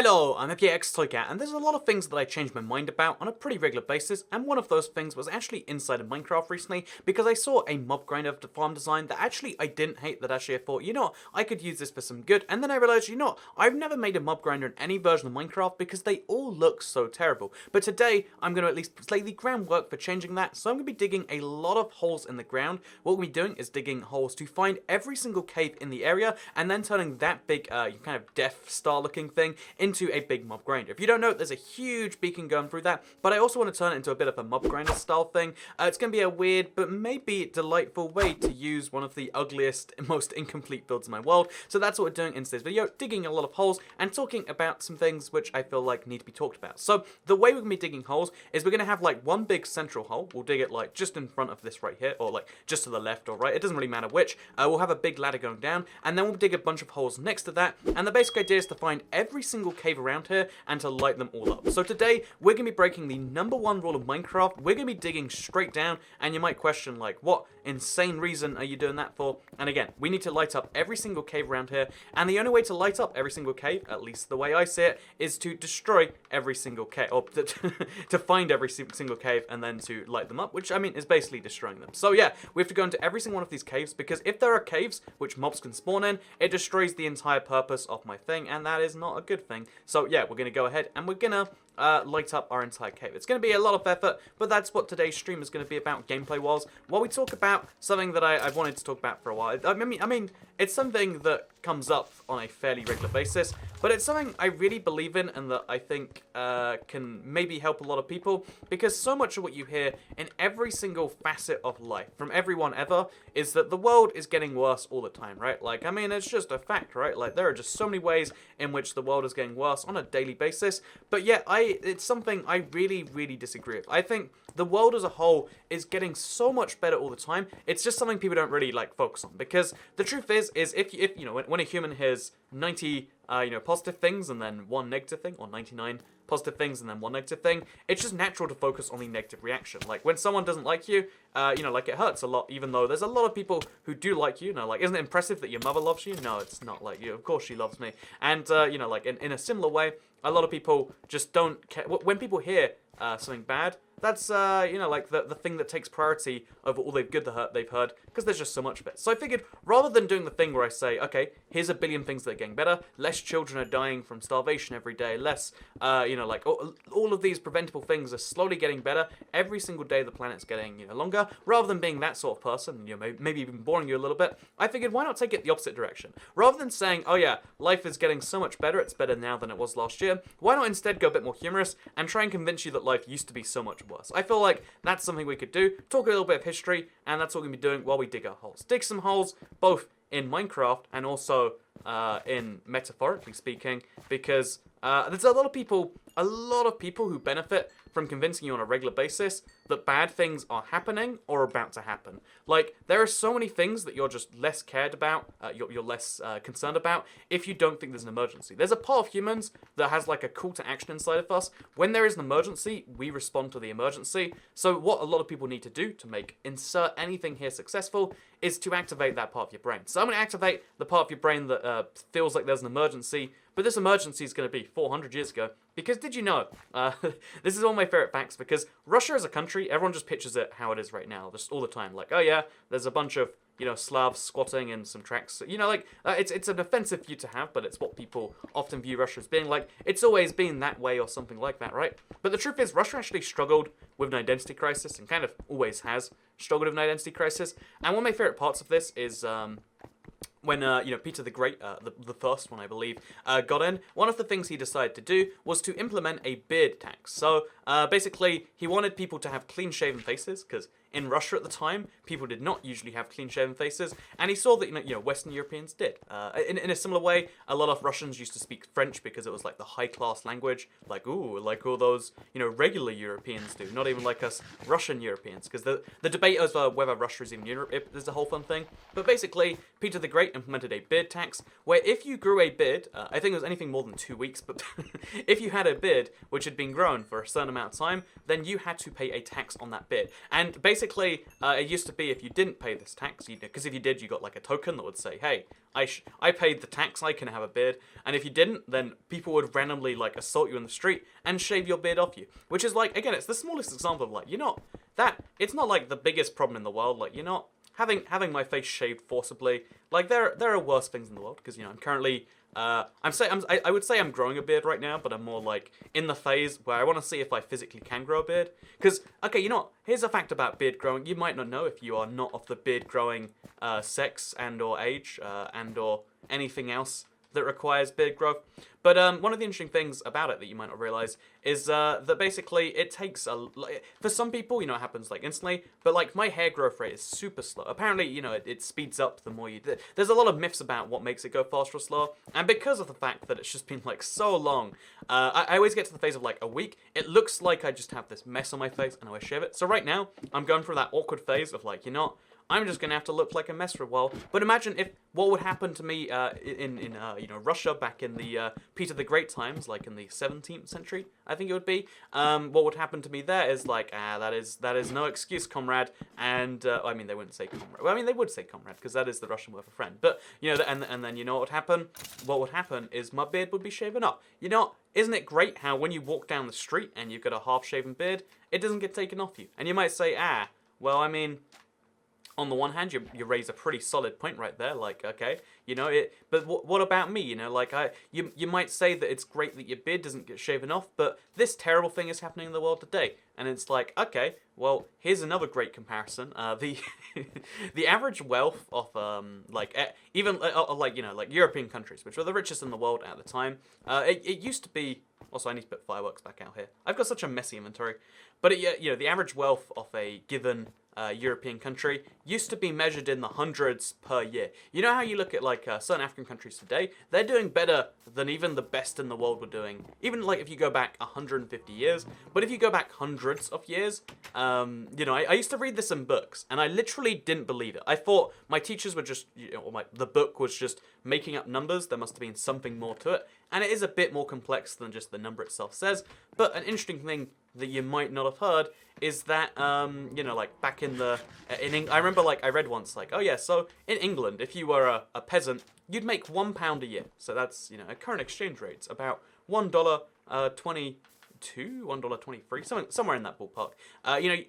Hello, I'm FPX Toycat, and there's a lot of things that I change my mind about on a pretty regular basis, and one of those things was actually inside of Minecraft recently, because I saw a mob grinder farm design that actually I didn't hate, that actually I thought, you know what, I could use this for some good, and then I realized, you know what, I've never made a mob grinder in any version of Minecraft because they all look so terrible. But today, I'm going to at least lay the groundwork for changing that, so I'm going to be digging a lot of holes in the ground. What we'll be doing is digging holes to find every single cave in the area, and then turning that big, kind of Death Star looking thing into a big mob grinder. If you don't know, there's a huge beacon going through that, but I also want to turn it into a bit of a mob grinder style thing. It's going to be a weird, but maybe delightful way to use one of the ugliest, most incomplete builds in my world. So that's what we're doing in today's video, digging a lot of holes and talking about some things which I feel like need to be talked about. So the way we're going to be digging holes is we're going to have like one big central hole. We'll dig it like just in front of this right here, or like just to the left or right. It doesn't really matter which. We'll have a big ladder going down, and then we'll dig a bunch of holes next to that. And the basic idea is to find every single cave around here and to light them all up. So today we're going to be breaking the #1 rule of Minecraft. We're going to be digging straight down, and you might question like, what insane reason are you doing that for? And again, we need to light up every single cave around here, and the only way to light up every single cave, at least the way I see it, is to destroy every single cave, or to find every single cave and then to light them up, which I mean is basically destroying them. So yeah, we have to go into every single one of these caves, because if there are caves which mobs can spawn in, it destroys the entire purpose of my thing, and that is not a good thing. So yeah, we're going to go ahead and we're going to light up our entire cave. It's going to be a lot of effort, but that's what today's stream is going to be about gameplay-wise. While we talk about something that I've wanted to talk about for a while. I mean, it's something that comes up on a fairly regular basis, but it's something I really believe in and that I think can maybe help a lot of people, because so much of what you hear in every single facet of life, from everyone ever, is that the world is getting worse all the time, right? Like, I mean, it's just a fact, right? Like, there are just so many ways in which the world is getting worse on a daily basis, but yet it's something I really, really disagree with. I think the world as a whole is getting so much better all the time. It's just something people don't really like focus on, because the truth is if you know, when a human hears 90 positive things and then one negative thing, or 99 positive things and then one negative thing, it's just natural to focus on the negative reaction. Like when someone doesn't like you, like it hurts a lot, even though there's a lot of people who do like you. Like, isn't it impressive that your mother loves you? No, it's not like you. Of course she loves me. And like in a similar way, a lot of people just don't care. When people hear something bad, that's, like the thing that takes priority over all the good that they've heard, because there's just so much of it. So I figured, rather than doing the thing where I say, okay, here's a billion things that are getting better, less children are dying from starvation every day, less, like all of these preventable things are slowly getting better, every single day the planet's getting, longer, rather than being that sort of person, maybe even boring you a little bit, I figured, why not take it the opposite direction? Rather than saying, oh yeah, life is getting so much better, it's better now than it was last year, why not instead go a bit more humorous and try and convince you that life used to be so much worse? I feel like that's something we could do, talk a little bit of history, and that's what we're going to be doing while we dig our holes. Dig some holes, both in Minecraft and also in metaphorically speaking, because there's a lot of people who benefit from convincing you on a regular basis that bad things are happening or about to happen. Like, there are so many things that you're just less cared about, you're less concerned about, if you don't think there's an emergency. There's a part of humans that has like a call to action inside of us. When there is an emergency, we respond to the emergency. So what a lot of people need to do to make insert anything here successful is to activate that part of your brain. So I'm going to activate the part of your brain that feels like there's an emergency, but this emergency is going to be 400 years ago. Because did you know, this is one of my favorite facts, because Russia as a country, everyone just pictures it how it is right now, just all the time. Like, oh yeah, there's a bunch of, Slavs squatting in some tracks. It's an offensive view to have, but it's what people often view Russia as being. Like, it's always been that way or something like that, right? But the truth is, Russia actually struggled with an identity crisis, and kind of always has struggled with an identity crisis. And one of my favorite parts of this is when Peter the Great, the first one I believe, got in, one of the things he decided to do was to implement a beard tax. So basically, he wanted people to have clean-shaven faces, because in Russia at the time, people did not usually have clean-shaven faces, and he saw that Western Europeans did. In a similar way, a lot of Russians used to speak French because it was like the high-class language, like like all those regular Europeans do, not even like us Russian Europeans, because the debate over whether Russia is even Europe is a whole fun thing. But basically, Peter the Great implemented a beard tax, where if you grew a beard, I think it was anything more than 2 weeks, but if you had a beard which had been grown for a certain amount of time, then you had to pay a tax on that beard. And basically, basically, it used to be if you didn't pay this tax, because if you did, you got like a token that would say, hey, I paid the tax, I can have a beard. And if you didn't, then people would randomly like assault you in the street and shave your beard off you. Which is like, again, it's the smallest example of like, it's not like the biggest problem in the world. Like, having my face shaved forcibly, like there are worse things in the world, because I'm currently I would say I'm growing a beard right now, but I'm more like in the phase where I want to see if I physically can grow a beard. Because, okay, here's a fact about beard growing. You might not know if you are not of the beard growing sex and or age and or anything else that requires beard growth. But one of the interesting things about it that you might not realize is that basically it takes for some people, it happens like instantly, but like my hair growth rate is super slow. Apparently, it speeds up the more you do. There's a lot of myths about what makes it go faster or slower, and because of the fact that it's just been like so long, I always get to the phase of like a week. It looks like I just have this mess on my face and I shave it. So right now, I'm going through that awkward phase of like, I'm just gonna have to look like a mess for a while. But imagine what would happen to me in Russia back in the Peter the Great times, like in the 17th century, I think it would be. What would happen to me there is like, that is no excuse, comrade. And I mean, they wouldn't say comrade. Well, I mean, they would say comrade because that is the Russian word for friend. But and then what would happen? What would happen is my beard would be shaven up. Isn't it great how when you walk down the street and you've got a half-shaven beard, it doesn't get taken off you? And you might say, well, I mean, on the one hand, you raise a pretty solid point right there. Like, okay, but what about me? You might say that it's great that your beard doesn't get shaven off, but this terrible thing is happening in the world today. And it's like, okay, well, here's another great comparison. The average wealth of even European countries, which were the richest in the world at the time, it used to be. Also, I need to put fireworks back out here. I've got such a messy inventory, but the average wealth of a given European country used to be measured in the hundreds per year. You know how you look at like certain African countries today, they're doing better than even the best in the world were doing. Even like if you go back 150 years, but if you go back hundreds of years, I used to read this in books and I literally didn't believe it. I thought my teachers were just, the book was just making up numbers. There must have been something more to it. And it is a bit more complex than just the number itself says. But an interesting thing that you might not have heard is that, like back in I remember like I read once like, oh yeah, so in England, if you were a peasant, you'd make £1 a year. So that's, at current exchange rates, about $1.22, $1.23, somewhere in that ballpark.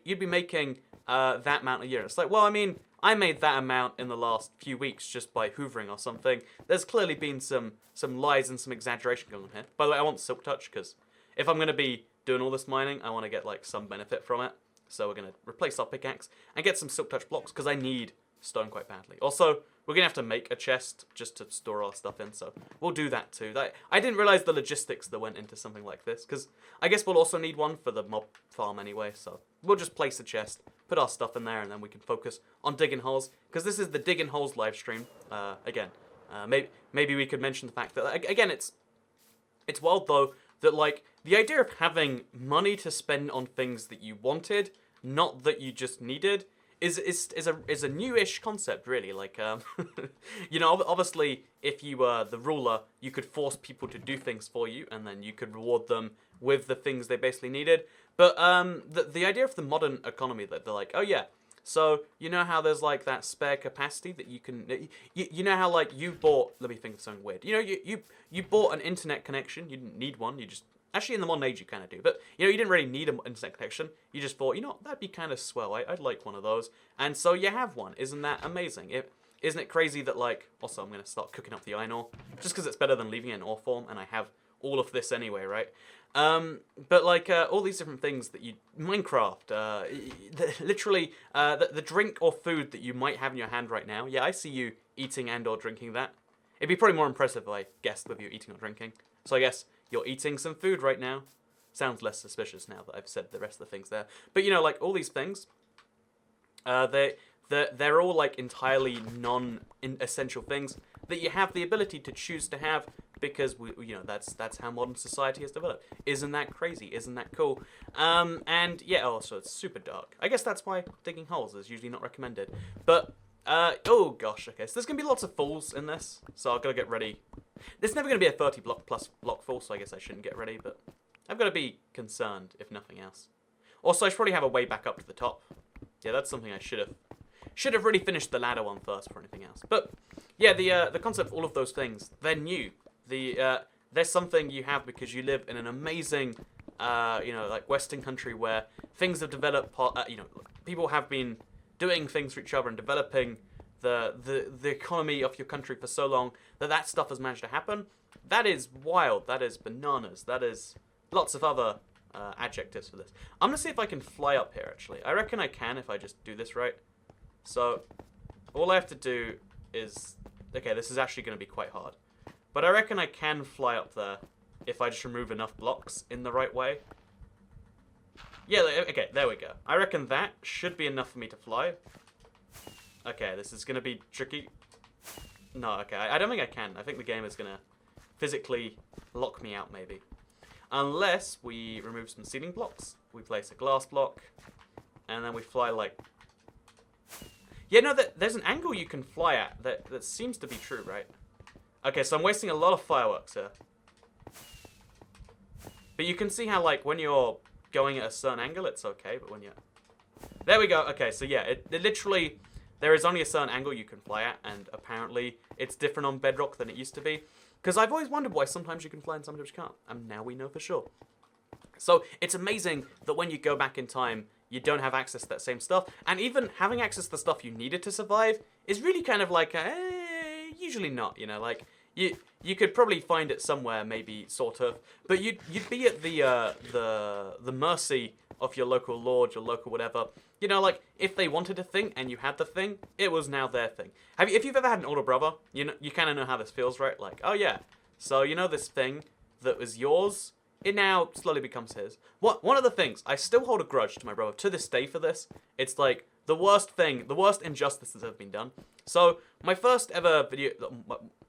You'd be making that amount a year. It's like, well, I mean, I made that amount in the last few weeks just by hoovering or something. There's clearly been some lies and some exaggeration going on here. By the way, I want Silk Touch because if I'm going to be doing all this mining, I want to get like some benefit from it. So we're going to replace our pickaxe and get some Silk Touch blocks because I need stone quite badly. Also, we're going to have to make a chest just to store our stuff in, so we'll do that too. I didn't realize the logistics that went into something like this, because I guess we'll also need one for the mob farm anyway, so we'll just place a chest, put our stuff in there, and then we can focus on digging holes, because this is the Digging Holes live stream. Maybe we could mention the fact that, again, it's wild, though, that, like, the idea of having money to spend on things that you wanted, not that you just needed, is a newish concept, really. Like, obviously, if you were the ruler, you could force people to do things for you, and then you could reward them with the things they basically needed. But the idea of the modern economy, that they're like, oh yeah, so you know how there's like that spare capacity that you can, you know how like you bought, let me think of something weird. You bought an internet connection. You didn't need one. You just. Actually, in the modern age, you kind of do. But, you didn't really need an internet connection. You just thought, that'd be kind of swell. I'd like one of those. And so you have one. Isn't that amazing? Isn't it crazy that, like... Also, I'm going to start cooking up the iron ore. Just because it's better than leaving it in ore form. And I have all of this anyway, right? But, like, all these different things that you... Minecraft. Literally, the drink or food that you might have in your hand right now. Yeah, I see you eating and or drinking that. It'd be probably more impressive if I guessed whether you're eating or drinking. So I guess... You're eating some food right now. Sounds less suspicious now that I've said the rest of the things there. But, like, all these things, they're all, like, entirely non-essential things that you have the ability to choose to have because, that's how modern society has developed. Isn't that crazy? Isn't that cool? And, yeah, also, it's super dark. I guess that's why digging holes is usually not recommended. But, oh, gosh, okay. So there's going to be lots of falls in this, so I've got to get ready. There's never going to be a 30 block fall, so I guess I shouldn't get ready, but I've got to be concerned, if nothing else. Also, I should probably have a way back up to the top. Yeah, that's something I should have really finished the ladder one first before anything else. But yeah, the concept of all of those things, they're new. There's something you have because you live in an amazing, like Western country where things have developed. People have been doing things for each other and developing the economy of your country for so long that stuff has managed to happen. That is wild. That is bananas. That is lots of other adjectives for this. I'm gonna see if I can fly up here. Actually, I reckon I can if I just do this right. So all I have to do is, okay, this is actually going to be quite hard, but I reckon I can fly up there if I just remove enough blocks in the right way. Yeah, okay, there we go. I reckon that should be enough for me to fly. Okay, this is going to be tricky. No, okay, I don't think I can. I think the game is going to physically lock me out, maybe. Unless we remove some ceiling blocks. We place a glass block, and then we fly like... Yeah, no, there's an angle you can fly at that seems to be true, right? Okay, so I'm wasting a lot of fireworks here. But you can see how, like, when you're going at a certain angle, it's okay, but when you're... There we go. Okay, so yeah, it literally... There is only a certain angle you can fly at, and apparently it's different on Bedrock than it used to be. Because I've always wondered why sometimes you can fly and sometimes you can't. And now we know for sure. So it's amazing that when you go back in time, you don't have access to that same stuff. And even having access to the stuff you needed to survive is really kind of like, usually not, you know, like, you could probably find it somewhere, maybe, sort of, but you'd be at the mercy of your local lord, your local whatever. You know, like, if they wanted a thing and you had the thing, it was now their thing. If you've ever had an older brother, you kind of know how this feels, right? Like, oh yeah, so you know this thing that was yours, it now slowly becomes his. One of the things, I still hold a grudge to my brother to this day for this. It's like the worst thing, the worst injustice that have been done. So my first ever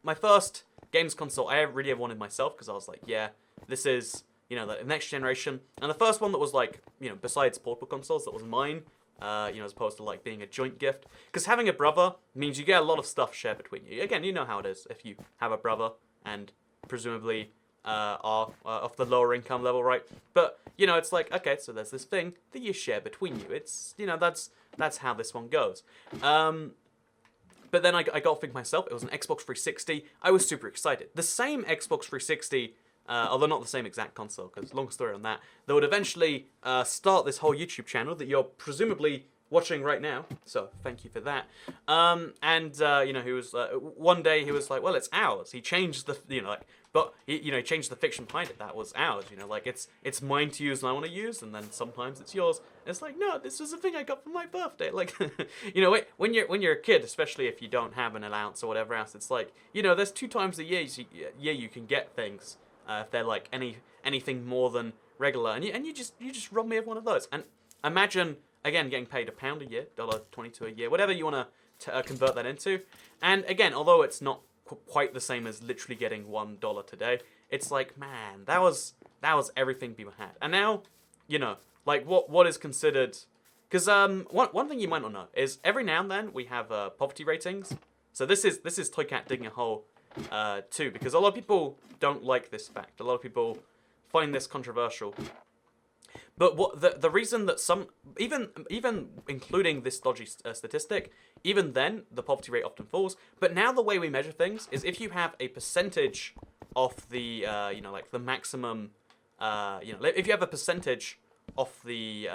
my first games console I really ever wanted myself, because I was like, yeah, this is, you know, the next generation. And the first one that was like, you know, besides portable consoles, that was mine, you know, as opposed to like being a joint gift. Because having a brother means you get a lot of stuff shared between you. Again, you know how it is if you have a brother and presumably are of the lower income level, right? But, you know, it's like, okay, so there's this thing that you share between you. It's, you know, that's how this one goes. But then I got a thing myself. It was an Xbox 360. I was super excited. The same Xbox 360, although not the same exact console, because long story on that, that would eventually start this whole YouTube channel that you're presumably watching right now, so thank you for that. You know, he was one day he was like, well, it's ours. He changed the, you know, like, but he changed the fiction behind it. That was ours. You know, like it's mine to use and I want to use, and then sometimes it's yours. And it's like, no, this was a thing I got for my birthday. Like, you know, when you're a kid, especially if you don't have an allowance or whatever else, it's like, you know, there's 2 times a year you can get things if they're like anything more than regular, and you just rob me of one of those. And imagine. Again, getting paid £1 a year, $1.22 a year, whatever you want to convert that into. And again, although it's not quite the same as literally getting $1 today, it's like, man, that was everything people had. And now, you know, like what is considered? Because one thing you might not know is every now and then we have poverty ratings. So this is Toycat digging a hole too, because a lot of people don't like this fact. A lot of people find this controversial. But what the reason that some, even including this dodgy statistic, even then the poverty rate often falls. But now the way we measure things is if you have a percentage of the you know, like the maximum, you know, if you have a percentage of the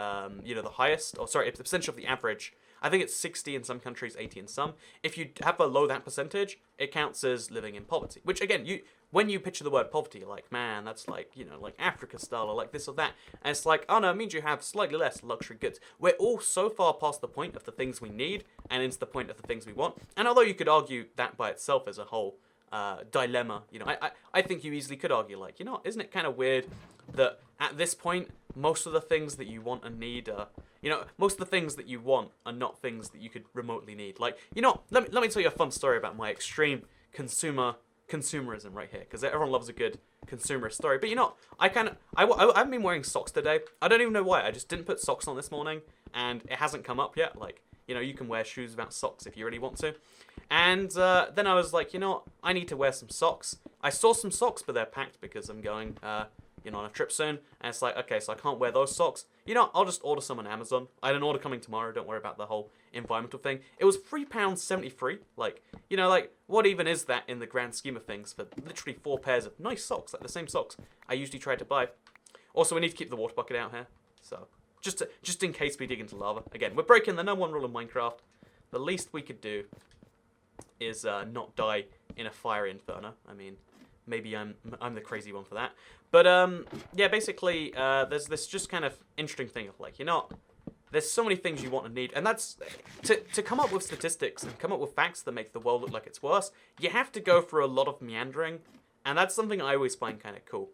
you know, the highest, or sorry, if the percentage of the average, I think it's 60 in some countries, 80 in some. If you have below that percentage, it counts as living in poverty. Which again, when you picture the word poverty, you're like, man, that's like, you know, like Africa style or like this or that. And it's like, oh no, it means you have slightly less luxury goods. We're all so far past the point of the things we need and into the point of the things we want. And although you could argue that by itself as a whole dilemma, you know, I think you easily could argue, like, you know, isn't it kind of weird that at this point, most of the things that you want and need are, you know, most of the things that you want are not things that you could remotely need. Like, you know, let me tell you a fun story about my extreme consumerism right here, because everyone loves a good consumerist story. But you know, I've been wearing socks today. I don't even know why. I just didn't put socks on this morning, and it hasn't come up yet. Like, you know, you can wear shoes without socks if you really want to. And then I was like, you know, I need to wear some socks. I saw some socks, but they're packed because I'm going, you know, on a trip soon, and it's like, okay, so I can't wear those socks. You know, I'll just order some on Amazon. I had an order coming tomorrow. Don't worry about the whole environmental thing. It was £3.73. Like, you know, like, what even is that in the grand scheme of things for literally 4 pairs of nice socks, like the same socks I usually try to buy. Also, we need to keep the water bucket out here, so just in case we dig into lava. Again, we're breaking the #1 rule of Minecraft. The least we could do is not die in a fiery inferno. I mean, maybe I'm the crazy one for that. But yeah, basically, there's this just kind of interesting thing of like, you know, there's so many things you want and need, and that's to come up with statistics and come up with facts that make the world look like it's worse. You have to go through a lot of meandering, and that's something I always find kind of cool.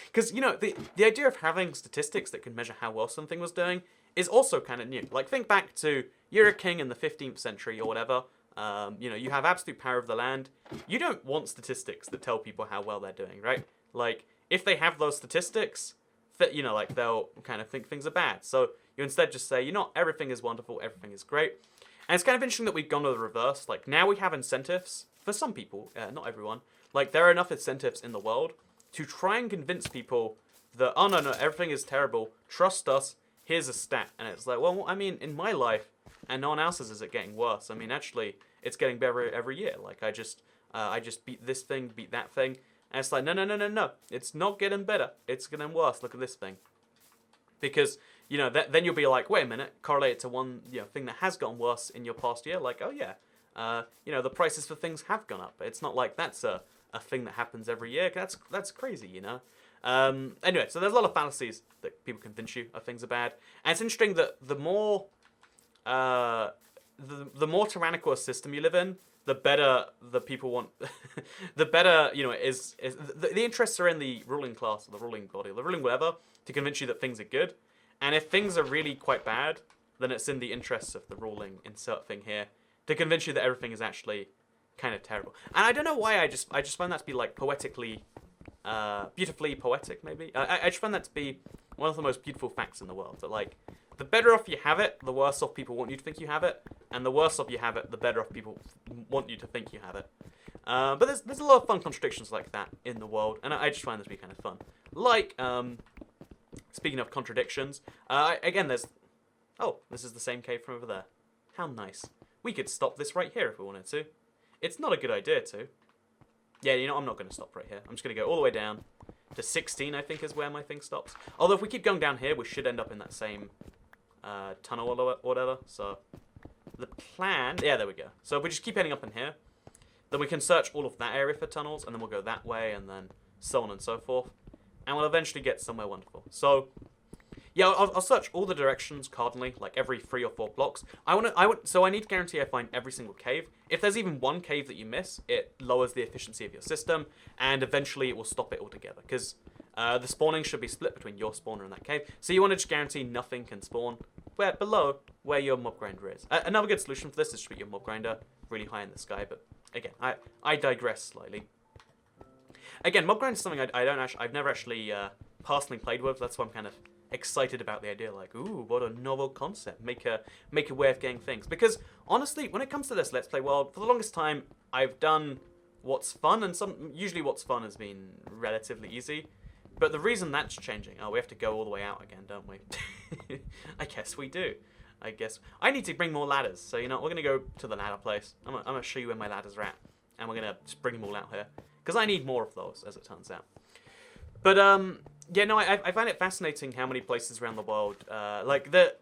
Because you know, the idea of having statistics that can measure how well something was doing is also kind of new. Like, think back to you're a king in the 15th century or whatever. You know, you have absolute power of the land. You don't want statistics that tell people how well they're doing, right? Like, if they have those statistics, you know, like, they'll kind of think things are bad. So you instead just say, you know, everything is wonderful, everything is great. And it's kind of interesting that we've gone to the reverse. Like, now we have incentives for some people, not everyone. Like, there are enough incentives in the world to try and convince people that, oh, no, everything is terrible. Trust us. Here's a stat. And it's like, well, I mean, in my life, and no one else's, is it getting worse? I mean, actually, it's getting better every year. Like, I just beat this thing, beat that thing. And it's like, no. It's not getting better. It's getting worse. Look at this thing. Because, you know, then you'll be like, wait a minute, correlate it to one, you know, thing that has gotten worse in your past year. Like, oh, yeah, you know, the prices for things have gone up. It's not like that's a thing that happens every year. That's crazy, you know? Anyway, so there's a lot of fallacies that people convince you of things are bad. And it's interesting that the more tyrannical a system you live in, the better the people want, the better, you know, the interests are in the ruling class, or the ruling body, or the ruling whatever, to convince you that things are good. And if things are really quite bad, then it's in the interests of the ruling insert thing here to convince you that everything is actually kind of terrible. And I don't know why, I just find that to be like poetically, beautifully poetic maybe. I just find that to be one of the most beautiful facts in the world. That like, the better off you have it, the worse off people want you to think you have it, and the worse off you have it, the better off people want you to think you have it. But there's a lot of fun contradictions like that in the world, and I just find this to be kind of fun. Like, speaking of contradictions, again, this is the same cave from over there. How nice. We could stop this right here if we wanted to. It's not a good idea to. Yeah, you know, I'm not going to stop right here. I'm just going to go all the way down to 16, I think, is where my thing stops. Although if we keep going down here, we should end up in that same tunnel or whatever. So the plan, yeah, there we go. So if we just keep heading up in here, then we can search all of that area for tunnels, and then we'll go that way, and then so on and so forth, and we'll eventually get somewhere wonderful. So yeah, I'll search all the directions cardinally, like every 3 or 4 blocks. So I need to guarantee I find every single cave. If there's even one cave that you miss, it lowers the efficiency of your system, and eventually it will stop it altogether, because the spawning should be split between your spawner and that cave. So you want to just guarantee nothing can spawn below where your mob grinder is. Another good solution for this is to put your mob grinder really high in the sky, but again, I digress slightly. Again, mob grinder is something I've never actually personally played with. That's why I'm kind of excited about the idea, like, ooh, what a novel concept. Make a way of getting things. Because honestly, when it comes to this Let's Play world, for the longest time, I've done what's fun, and usually what's fun has been relatively easy. But the reason that's changing, we have to go all the way out again, don't we? I guess we do. I guess I need to bring more ladders. So, you know, we're gonna go to the ladder place. I'm gonna show you where my ladders are at, and we're gonna just bring them all out here because I need more of those, as it turns out. But yeah, no, I find it fascinating how many places around the world, like the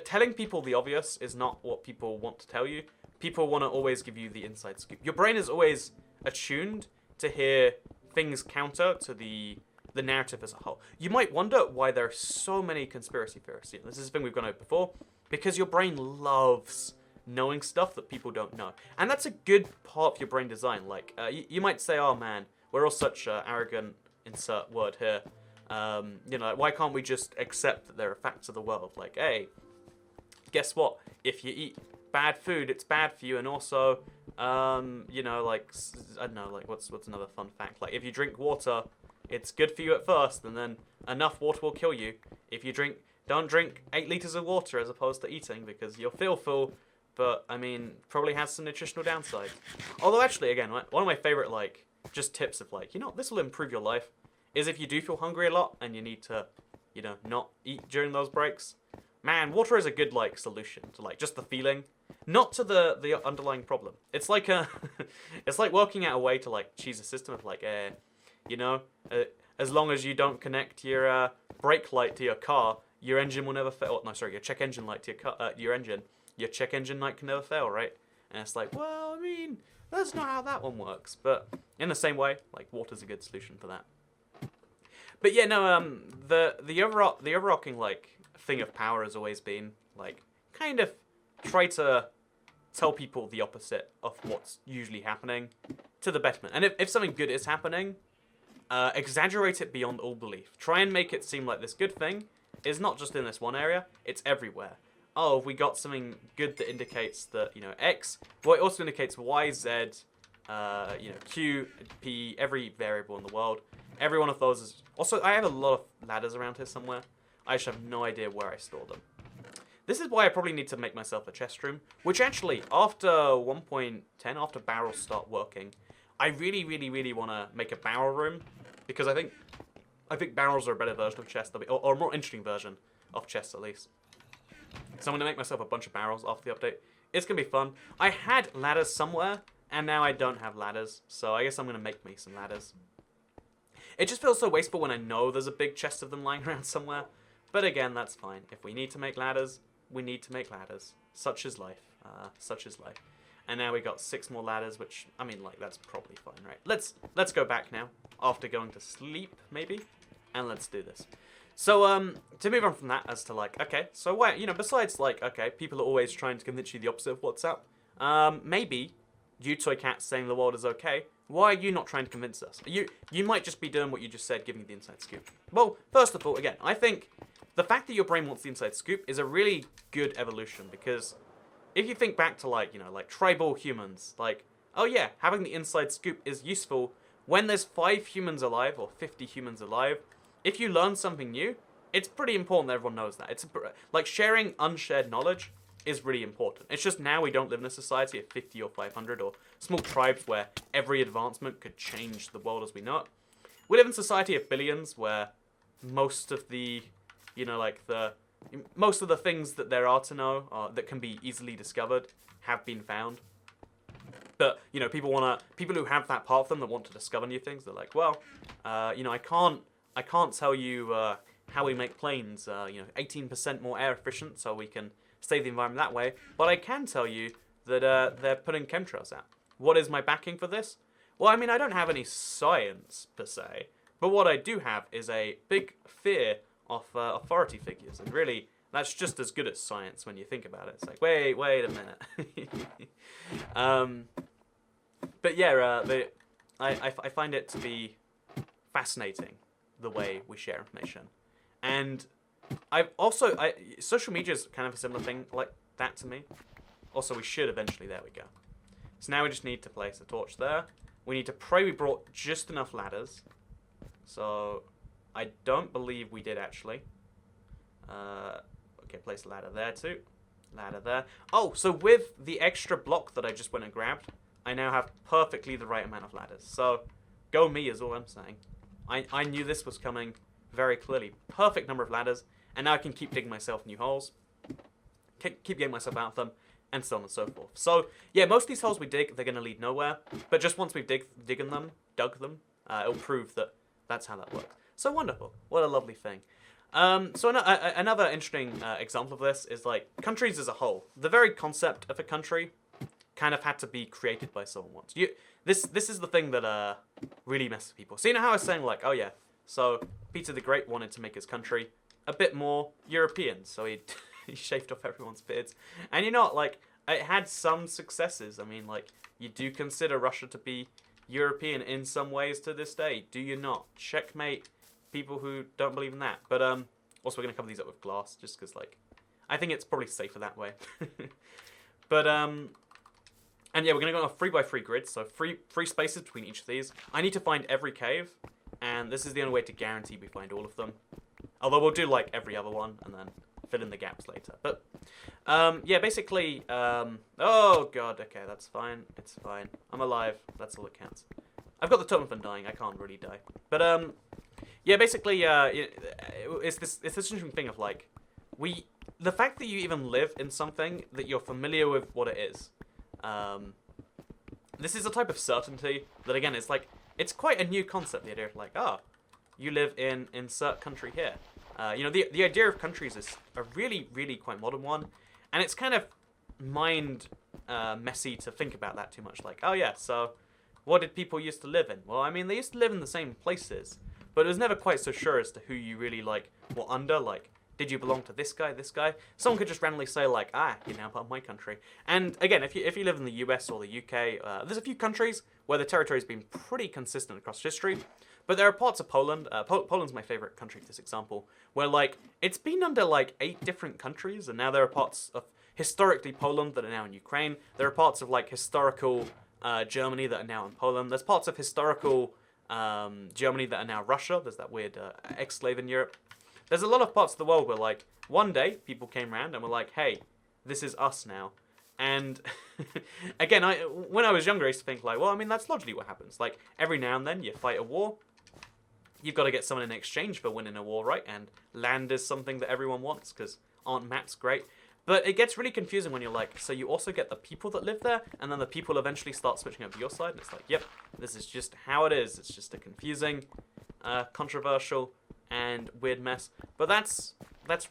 telling people the obvious is not what people want to tell you. People want to always give you the inside scoop. Your brain is always attuned to hear things counter to the narrative as a whole. You might wonder why there are so many conspiracy theorists. This is a thing we've gone over before, because your brain loves knowing stuff that people don't know, and that's a good part of your brain design. Like, you might say, oh man, we're all such arrogant, insert word here, you know, why can't we just accept that there are facts of the world? Like, hey, guess what? If you eat bad food, it's bad for you, and also, you know, like, I don't know, like, what's another fun fact? Like, if you drink water, it's good for you at first, and then enough water will kill you. If you don't drink 8 liters of water as opposed to eating, because you'll feel full, but, I mean, probably has some nutritional downside. Although, actually, again, one of my favorite, like, just tips of, like, you know, this will improve your life, is if you do feel hungry a lot and you need to, not eat during those breaks. Man, water is a good like solution to like just the feeling, not to the underlying problem. It's like it's like working out a way to like cheese a system of like, you know, as long as you don't connect your brake light to your car, your engine will never fail. Oh, no, sorry, your check engine light to your car, your engine. Your check engine light can never fail, right? And it's like, well, I mean, that's not how that one works. But in the same way, like water's a good solution for that. But yeah, no, the overarching like thing of power has always been like kind of try to tell people the opposite of what's usually happening to the betterment. And if something good is happening, exaggerate it beyond all belief. Try and make it seem like this good thing is not just in this one area, it's everywhere. Oh, we got something good that indicates that, X, well, it also indicates Y, Z, Q, P, every variable in the world. Every one of those is... Also, I have a lot of ladders around here somewhere. I just have no idea where I store them. This is why I probably need to make myself a chest room, which actually, after 1.10, after barrels start working, I really, really, really want to make a barrel room, because I think barrels are a better version of chests, or a more interesting version of chests at least. So I'm going to make myself a bunch of barrels after the update. It's going to be fun. I had ladders somewhere, and now I don't have ladders. So I guess I'm going to make me some ladders. It just feels so wasteful when I know there's a big chest of them lying around somewhere. But again, that's fine. If we need to make ladders, we need to make ladders. Such is life. Such is life. And now we got 6 more ladders, which, I mean, like, that's probably fine, right? Let's go back now, after going to sleep, maybe. And let's do this. So, to move on from that as to, like, okay, so why, besides, like, okay, people are always trying to convince you the opposite of what's up. Maybe you, Toy Cat, saying the world is okay, why are you not trying to convince us? You might just be doing what you just said, giving the inside scoop. Well, first of all, again, I think the fact that your brain wants the inside scoop is a really good evolution, because if you think back to, like, like tribal humans, like, oh yeah, having the inside scoop is useful when there's 5 humans alive, or 50 humans alive. If you learn something new, it's pretty important that everyone knows that. It's like sharing unshared knowledge is really important. It's just now we don't live in a society of 50 or 500 or small tribes where every advancement could change the world as we know it. We live in a society of billions where most of the, most of the things that there are to know that can be easily discovered have been found. But, people who have that part of them that want to discover new things, they're like, well, I can't tell you how we make planes, 18% more air efficient so we can save the environment that way, but I can tell you that they're putting chemtrails out. What is my backing for this? Well, I mean, I don't have any science, per se, but what I do have is a big fear of authority figures, and really, that's just as good as science when you think about it. It's like, wait a minute. But yeah, I find it to be fascinating, the way we share information. And social media is kind of a similar thing like that to me. Also, we should eventually, there we go. So now we just need to place a torch there. We need to pray we brought just enough ladders. So, I don't believe we did actually. Okay, place a ladder there too. Ladder there. Oh, so with the extra block that I just went and grabbed, I now have perfectly the right amount of ladders. So, go me is all I'm saying. I knew this was coming very clearly. Perfect number of ladders, and now I can keep digging myself new holes. Keep getting myself out of them, and so on and so forth. So, yeah, most of these holes we dig, they're going to lead nowhere. But just once we've dug them, it'll prove that that's how that works. So wonderful. What a lovely thing. So another interesting example of this is, like, countries as a whole. The very concept of a country kind of had to be created by someone once. This is the thing that really messes with people. So you know how I was saying, like, oh yeah, so Peter the Great wanted to make his country a bit more European, so he shaved off everyone's beards. And like, it had some successes. I mean, like, you do consider Russia to be European in some ways to this day, do you not? Checkmate people who don't believe in that. But also we're going to cover these up with glass, just because, like, I think it's probably safer that way. But and yeah, we're going to go on a 3x3 grid, so free spaces between each of these. I need to find every cave, and this is the only way to guarantee we find all of them. Although we'll do, like, every other one, and then fill in the gaps later. But, yeah, basically, oh god, okay, that's fine, it's fine. I'm alive, that's all that counts. I've got the totem from dying, I can't really die. But, Yeah, basically, it's this interesting thing of like, the fact that you even live in something that you're familiar with what it is. This is a type of certainty that again, it's quite a new concept. The idea of like, you live in insert country here. The idea of countries is a really, really quite modern one, and it's kind of mind messy to think about that too much. Like, oh yeah, so what did people used to live in? Well, I mean, they used to live in the same places, but it was never quite so sure as to who you really like were under. Like, did you belong to this guy, this guy? Someone could just randomly say like, you're now part of my country. And again, if you live in the US or the UK, there's a few countries where the territory's been pretty consistent across history. But there are parts of Poland. Poland's my favorite country for this example, where like it's been under like 8 different countries, and now there are parts of historically Poland that are now in Ukraine. There are parts of like historical Germany that are now in Poland. There's parts of historical Germany that are now Russia. There's that weird ex-slave in Europe. There's a lot of parts of the world where, like, one day people came around and were like, hey, this is us now. And, again, when I was younger, I used to think, like, well, I mean, that's logically what happens. Like, every now and then you fight a war. You've got to get someone in exchange for winning a war, right? And land is something that everyone wants, because aren't maps great? But it gets really confusing when you're like, so you also get the people that live there, and then the people eventually start switching over to your side. And it's like, yep, this is just how it is. It's just a confusing, controversial, and weird mess. But that's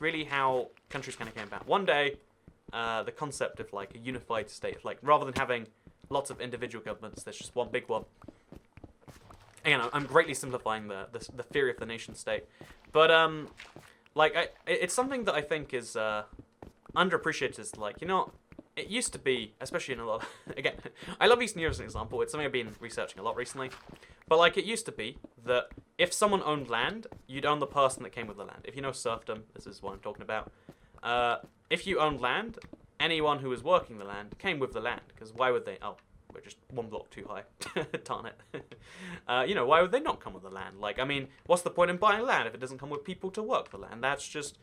really how countries kind of came about. One day, the concept of like a unified state, like rather than having lots of individual governments, there's just one big one. Again, I'm greatly simplifying the theory of the nation state, but it's something that I think is underappreciated. Is like, it used to be, especially in a lot. Again, I love Eastern Europe as an example. It's something I've been researching a lot recently. But like, it used to be that if someone owned land, you'd own the person that came with the land. If you know serfdom, this is what I'm talking about. If you owned land, anyone who was working the land came with the land. Because why would they? Oh, we're just one block too high. Darn it. Why would they not come with the land? Like, I mean, what's the point in buying land if it doesn't come with people to work the land? That's just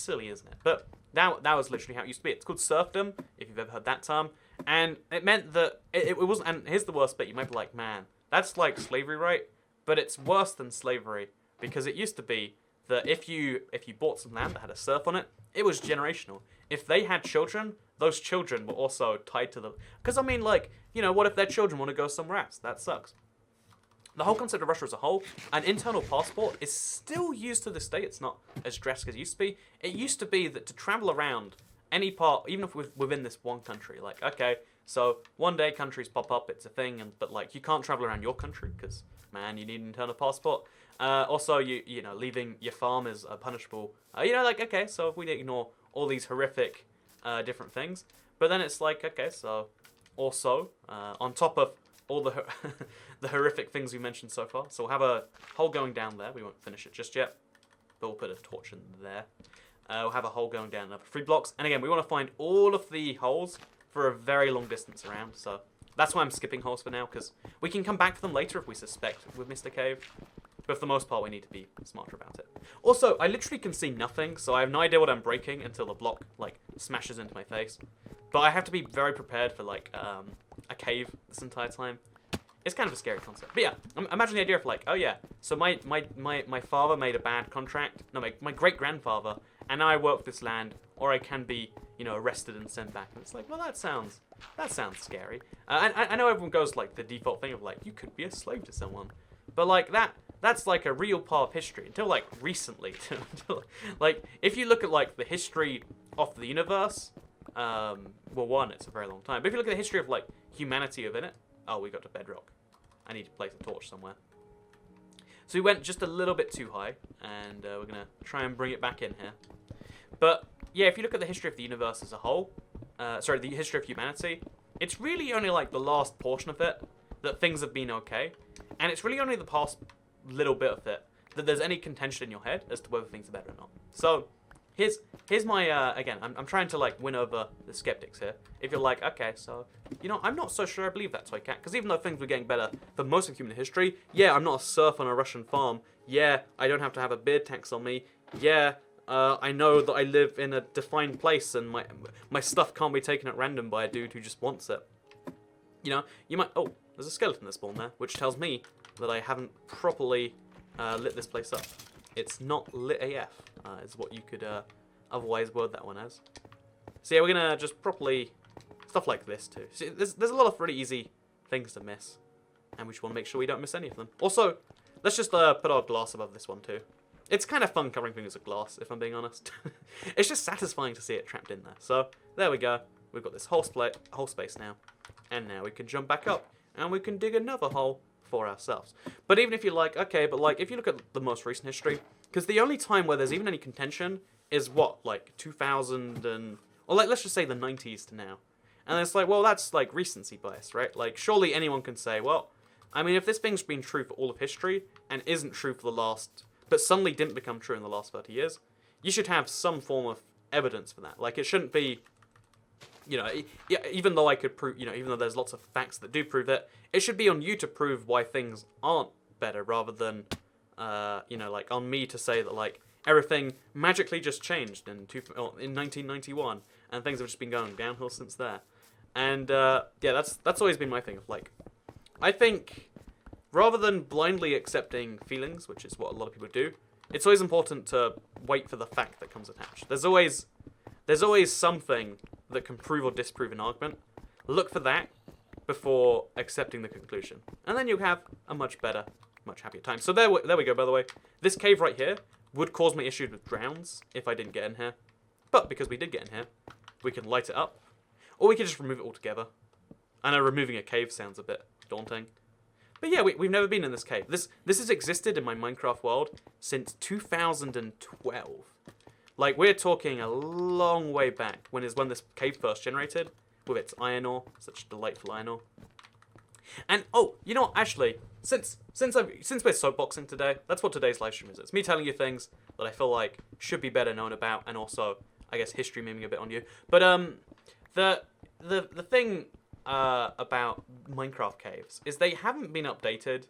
silly, isn't it? But that was literally how it used to be. It's called serfdom, if you've ever heard that term. And it meant that it wasn't. And here's the worst bit. You might be like, man, that's like slavery, right? But it's worse than slavery, because it used to be that if you bought some land that had a serf on it, it was generational. If they had children, those children were also tied to them. Because, I mean, like, what if their children want to go somewhere else? That sucks. The whole concept of Russia as a whole, an internal passport is still used to this day. It's not as drastic as it used to be. It used to be that to travel around any part, even if within this one country, like, okay, so one day countries pop up, it's a thing, but like you can't travel around your country because, man, you need an internal passport. Also, leaving your farm is punishable. Okay, so if we ignore all these horrific different things, but then it's like, okay, so also on top of all the the horrific things we mentioned so far, so we'll have a hole going down there. We won't finish it just yet, but we'll put a torch in there. We'll have a hole going down another 3 blocks, and again, we want to find all of the holes for a very long distance around, so that's why I'm skipping holes for now, because we can come back for them later if we suspect we've missed a cave. But for the most part, we need to be smarter about it. Also, I literally can see nothing, so I have no idea what I'm breaking until the block, like, smashes into my face. But I have to be very prepared for, like, a cave this entire time. It's kind of a scary concept. But yeah, imagine the idea of, like, oh yeah, so my father made a bad contract. No, my great-grandfather, and now I work this land, or I can be, arrested and sent back. And it's like, well, that sounds scary. I know everyone goes, like, the default thing of, like, you could be a slave to someone. But, like, that's like a real part of history until like recently. Like, if you look at like the history of the universe, one, it's a very long time. But if you look at the history of like humanity within it, we got to bedrock. I need to place a torch somewhere. So we went just a little bit too high, and we're gonna try and bring it back in here. But yeah, if you look at the history of the universe as a whole, the history of humanity, it's really only like the last portion of it that things have been okay, and it's really only the past little bit of it that there's any contention in your head as to whether things are better or not. So here's my again, I'm trying to like win over the skeptics here. If you're like, okay, so I'm not so sure I believe that toy cat, because even though things were getting better for most of human history, yeah, I'm not a serf on a Russian farm, yeah, I don't have to have a beard tax on me, yeah, I know that I live in a defined place and my stuff can't be taken at random by a dude who just wants it. You might, there's a skeleton that spawned there, which tells me that I haven't properly lit this place up. It's not lit AF, is what you could otherwise word that one as. So yeah, we're gonna just properly stuff like this too. See, there's a lot of really easy things to miss, and we just want to make sure we don't miss any of them. Also, let's just put our glass above this one too. It's kind of fun covering things with glass, if I'm being honest. It's just satisfying to see it trapped in there. So there we go. We've got this whole space now, and now we can jump back up, and we can dig another hole for ourselves. But even if you're like, okay, but like if you look at the most recent history, because the only time where there's even any contention is what, like 2000 and, or like let's just say the 90s to now. And it's like, well, that's like recency bias, right? Like surely anyone can say, well, I mean, if this thing's been true for all of history and isn't true for the last, but suddenly didn't become true in the last 30 years, you should have some form of evidence for that. Like it shouldn't be, you know, even though I could prove, you know, even though there's lots of facts that do prove it, it should be on you to prove why things aren't better rather than, you know, like on me to say that like everything magically just changed in 1991 and things have just been going downhill since there. And yeah, that's always been my thing of like, I think rather than blindly accepting feelings, which is what a lot of people do, it's always important to wait for the fact that comes attached. There's always something that can prove or disprove an argument. Look for that before accepting the conclusion. And then you'll have a much better, much happier time. So there we go, by the way. This cave right here would cause me issues with drowns if I didn't get in here. But because we did get in here, we can light it up. Or we can just remove it altogether. I know removing a cave sounds a bit daunting. But yeah, we've never been in this cave. This has existed in my Minecraft world since 2012. Like, we're talking a long way back when this cave first generated, with its iron ore, such delightful iron ore. And, oh, you know what, actually, since we're soapboxing today, that's what today's live stream is. It's me telling you things that I feel like should be better known about, and also, I guess, history memeing a bit on you. But, the thing about Minecraft caves is they haven't been updated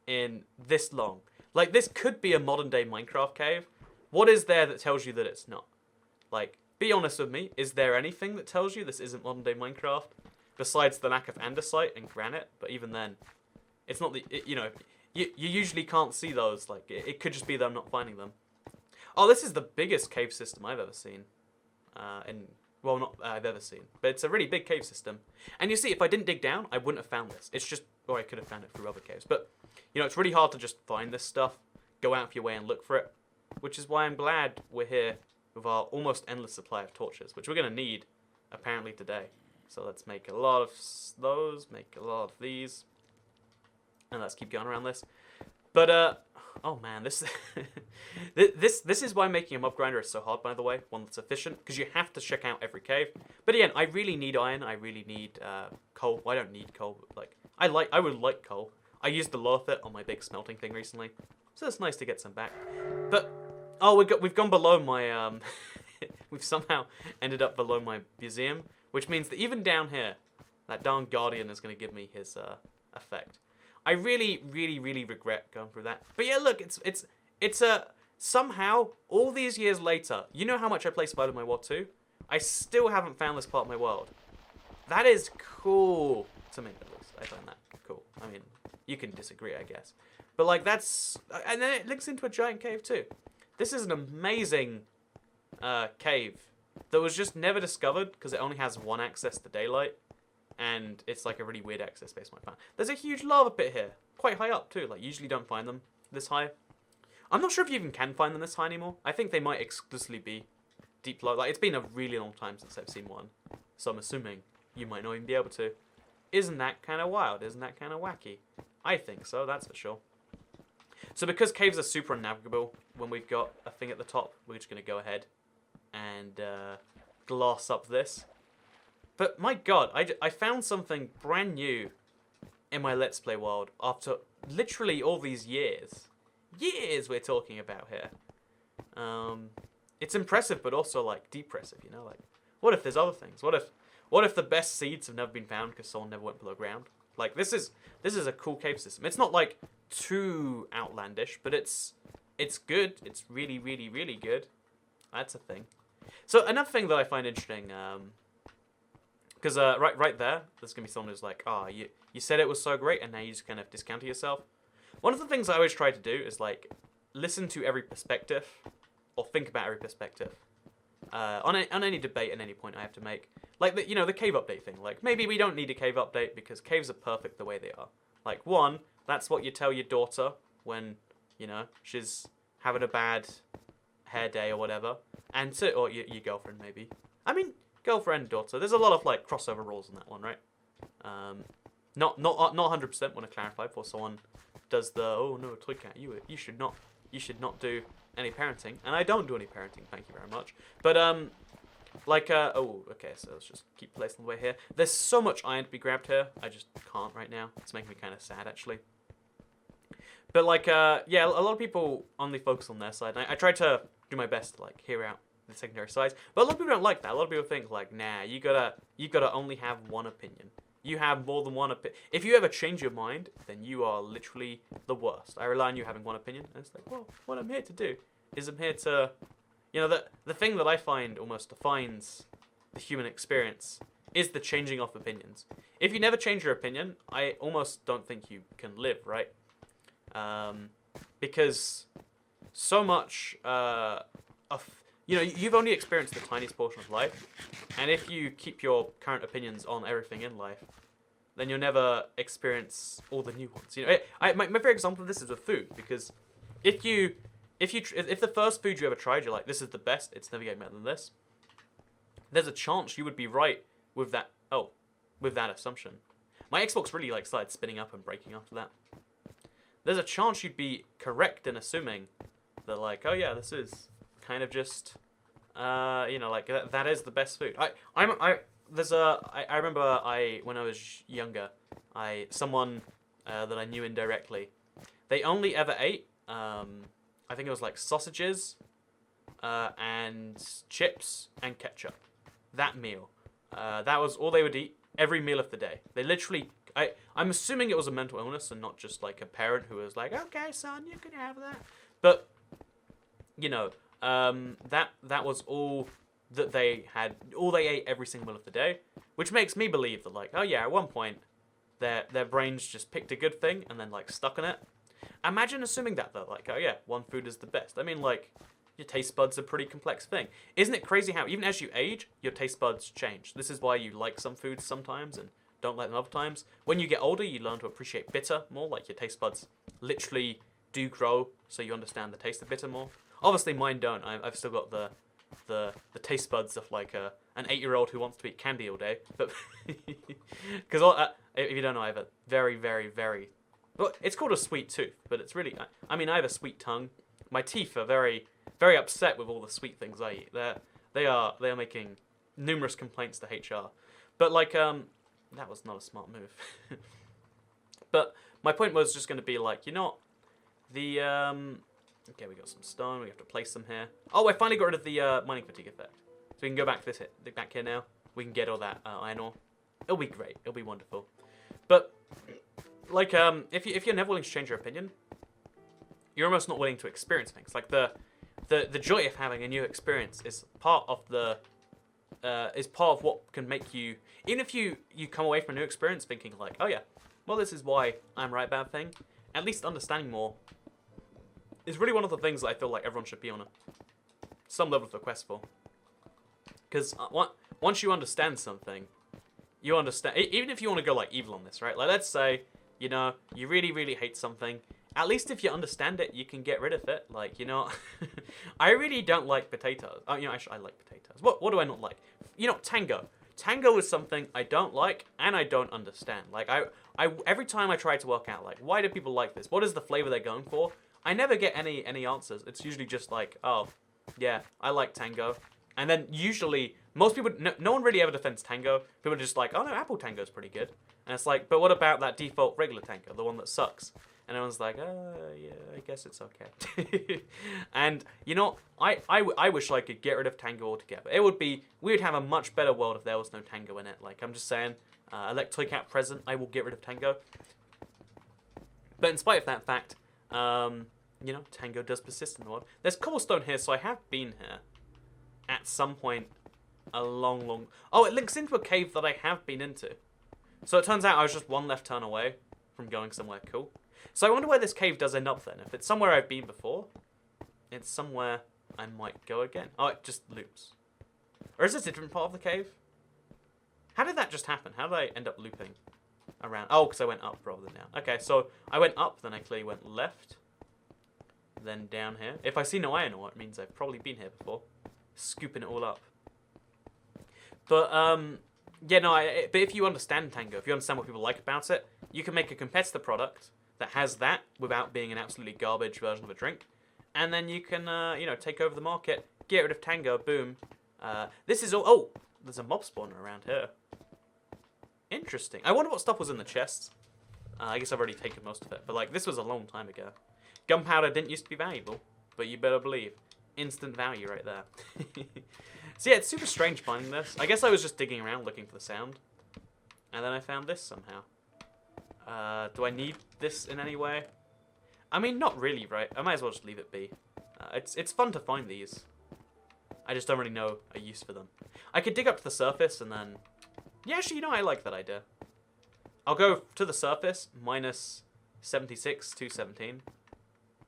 in this long. Like, this could be a modern-day Minecraft cave. What is there that tells you that it's not? Like, be honest with me. Is there anything that tells you this isn't modern-day Minecraft? Besides the lack of andesite and granite. But even then, it's not you know, you usually can't see those. Like, it could just be them not finding them. Oh, this is the biggest cave system I've ever seen. Well, not I've ever seen. But it's a really big cave system. And you see, if I didn't dig down, I wouldn't have found this. It's just, or I could have found it through other caves. But, you know, it's really hard to just find this stuff. Go out of your way and look for it. Which is why I'm glad we're here with our almost endless supply of torches, which we're going to need, apparently, today. So let's make a lot of those, make a lot of these, and let's keep going around this. But, oh man, this is why making a mob grinder is so hard, by the way, one that's efficient, because you have to check out every cave. But again, I really need iron, I really need coal. Well, I don't need coal, but like, I would like coal. I used the Lothit on my big smelting thing recently, so it's nice to get some back. But oh, we've gone below my we've somehow ended up below my museum, which means that even down here, that darn guardian is going to give me his effect. I really regret going through that. But yeah, look, it's somehow all these years later, you know how much I play Spider-Man World 2? I still haven't found this part of my world. That is cool to me, at least. I find that cool. I mean, you can disagree, I guess. But like that's, and then it links into a giant cave too. This is an amazing cave that was just never discovered because it only has one access to daylight, and it's like a really weird access based on my plan. There's a huge lava pit here, quite high up too. Like usually don't find them this high. I'm not sure if you even can find them this high anymore. I think they might exclusively be deep low. Like it's been a really long time since I've seen one, so I'm assuming you might not even be able to. Isn't that kind of wild? Isn't that kind of wacky? I think so. That's for sure. So because caves are super unnavigable, when we've got a thing at the top, we're just going to go ahead and glass up this. But my god, I found something brand new in my Let's Play world after literally all these years. Years we're talking about here. It's impressive, but also like depressive, you know? Like, what if there's other things? What if the best seeds have never been found because someone never went below ground? Like, this is a cool cave system. It's not like too outlandish, but it's good. It's really good. That's a thing. So another thing that I find interesting, because right there, there's gonna be someone who's like, "Oh, you said it was so great, and now you just kind of discounted yourself." One of the things I always try to do is, like, listen to every perspective, or think about every perspective, on any debate at any point I have to make. Like, the cave update thing. Like, maybe we don't need a cave update because caves are perfect the way they are. Like, one, that's what you tell your daughter when, she's having a bad hair day or whatever. And two, or your girlfriend, maybe. I mean, girlfriend, daughter. There's a lot of, like, crossover rules in that one, right? Not 100% want to clarify before someone does the, oh no, Toy Cat, you should not do any parenting. And I don't do any parenting, thank you very much. But, oh, okay, so let's just keep placing the way here. There's so much iron to be grabbed here. I just can't right now. It's making me kind of sad, actually. But, like, yeah, a lot of people only focus on their side. And I try to do my best to, like, hear out the secondary sides. But a lot of people don't like that. A lot of people think, like, nah, you gotta only have one opinion. You have more than one opinion. If you ever change your mind, then you are literally the worst. I rely on you having one opinion. And it's like, well, what I'm here to do is I'm here to... the thing that I find almost defines the human experience is the changing of opinions. If you never change your opinion, I almost don't think you can live, right? Because so much of... you've only experienced the tiniest portion of life, and if you keep your current opinions on everything in life, then you'll never experience all the new ones. My favorite example of this is with food, because if the first food you ever tried, you're like, this is the best, it's never getting better than this, there's a chance you would be right with that assumption. My Xbox really started spinning up and breaking after that. There's a chance you'd be correct in assuming that, like, oh yeah, this is kind of just, that is the best food. I remember when I was younger, someone that I knew indirectly, they only ever ate, I think it was like sausages, and chips and ketchup. That meal. That was all they would eat every meal of the day. They literally, I'm assuming it was a mental illness and not just like a parent who was like, okay, son, you can have that. But, that was all that they had, all they ate every single meal of the day, which makes me believe that, like, oh yeah, at one point, their brains just picked a good thing and then, like, stuck on it. Imagine assuming that, though, like, oh yeah, one food is the best. I mean, like, your taste buds are a pretty complex thing. Isn't it crazy how even as you age, your taste buds change? This is why you like some foods sometimes and don't like them other times. When you get older, you learn to appreciate bitter more, like your taste buds literally do grow, so you understand the taste of bitter more. Obviously, mine don't. I've still got the taste buds of like an 8-year-old who wants to eat candy all day. But because if you don't know, I have a very, very, very, well, it's called a sweet tooth, but it's really, I mean, I have a sweet tongue. My teeth are very, very upset with all the sweet things I eat. They are making numerous complaints to HR. But like, that was not a smart move. But my point was just going to be like, okay, we got some stone. We have to place them here. Oh, I finally got rid of the mining fatigue effect. So we can go back to back here now. We can get all that iron ore. It'll be great. It'll be wonderful. But like, if you're never willing to change your opinion, you're almost not willing to experience things. Like the joy of having a new experience is part of what can make you, even if you come away from a new experience thinking like, oh yeah, well, this is why I'm right about a thing, at least understanding more is really one of the things that I feel like everyone should be on some level of the quest for. Because once you understand something, you understand, even if you want to go like evil on this, right? Like, let's say, you really, really hate something. At least if you understand it, you can get rid of it. Like, I really don't like potatoes. Oh, I like potatoes. What do I not like? Tango. Tango is something I don't like and I don't understand. Like, I every time I try to work out, like, why do people like this? What is the flavor they're going for? I never get any answers. It's usually just like, oh, yeah, I like Tango. And then usually, most people, no one really ever defends Tango. People are just like, oh no, apple Tango's pretty good. And it's like, but what about that default regular Tango, the one that sucks? And everyone's like, yeah, I guess it's okay. And, I wish I could get rid of Tango altogether. We would have a much better world if there was no Tango in it. Like, I'm just saying, elect Toy Cat present, I will get rid of Tango. But in spite of that fact, Tango does persist in the world. There's cobblestone here, so I have been here at some point a long... Oh, it links into a cave that I have been into. So it turns out I was just one left turn away from going somewhere cool. So I wonder where this cave does end up then. If it's somewhere I've been before, it's somewhere I might go again. Oh, it just loops. Or is this a different part of the cave? How did that just happen? How did I end up looping around? Oh, because I went up rather than down. Okay, so I went up, then I clearly went left. Then down here. If I see no iron ore, it means I've probably been here before. Scooping it all up. But, yeah, no, but if you understand Tango, if you understand what people like about it, you can make a competitor product that has that without being an absolutely garbage version of a drink. And then you can, you know, take over the market, get rid of Tango, boom. This is all... Oh, there's a mob spawner around here. Interesting. I wonder what stuff was in the chests. I guess I've already taken most of it. But, like, this was a long time ago. Gunpowder didn't used to be valuable, but you better believe. Instant value right there. So yeah, it's super strange finding this. I guess I was just digging around looking for the sound. And then I found this somehow. Do I need this in any way? I mean, not really, right? I might as well just leave it be. It's fun to find these. I just don't really know a use for them. I could dig up to the surface and then... Yeah, actually, you know, I like that idea. I'll go to the surface, minus 76 to 17.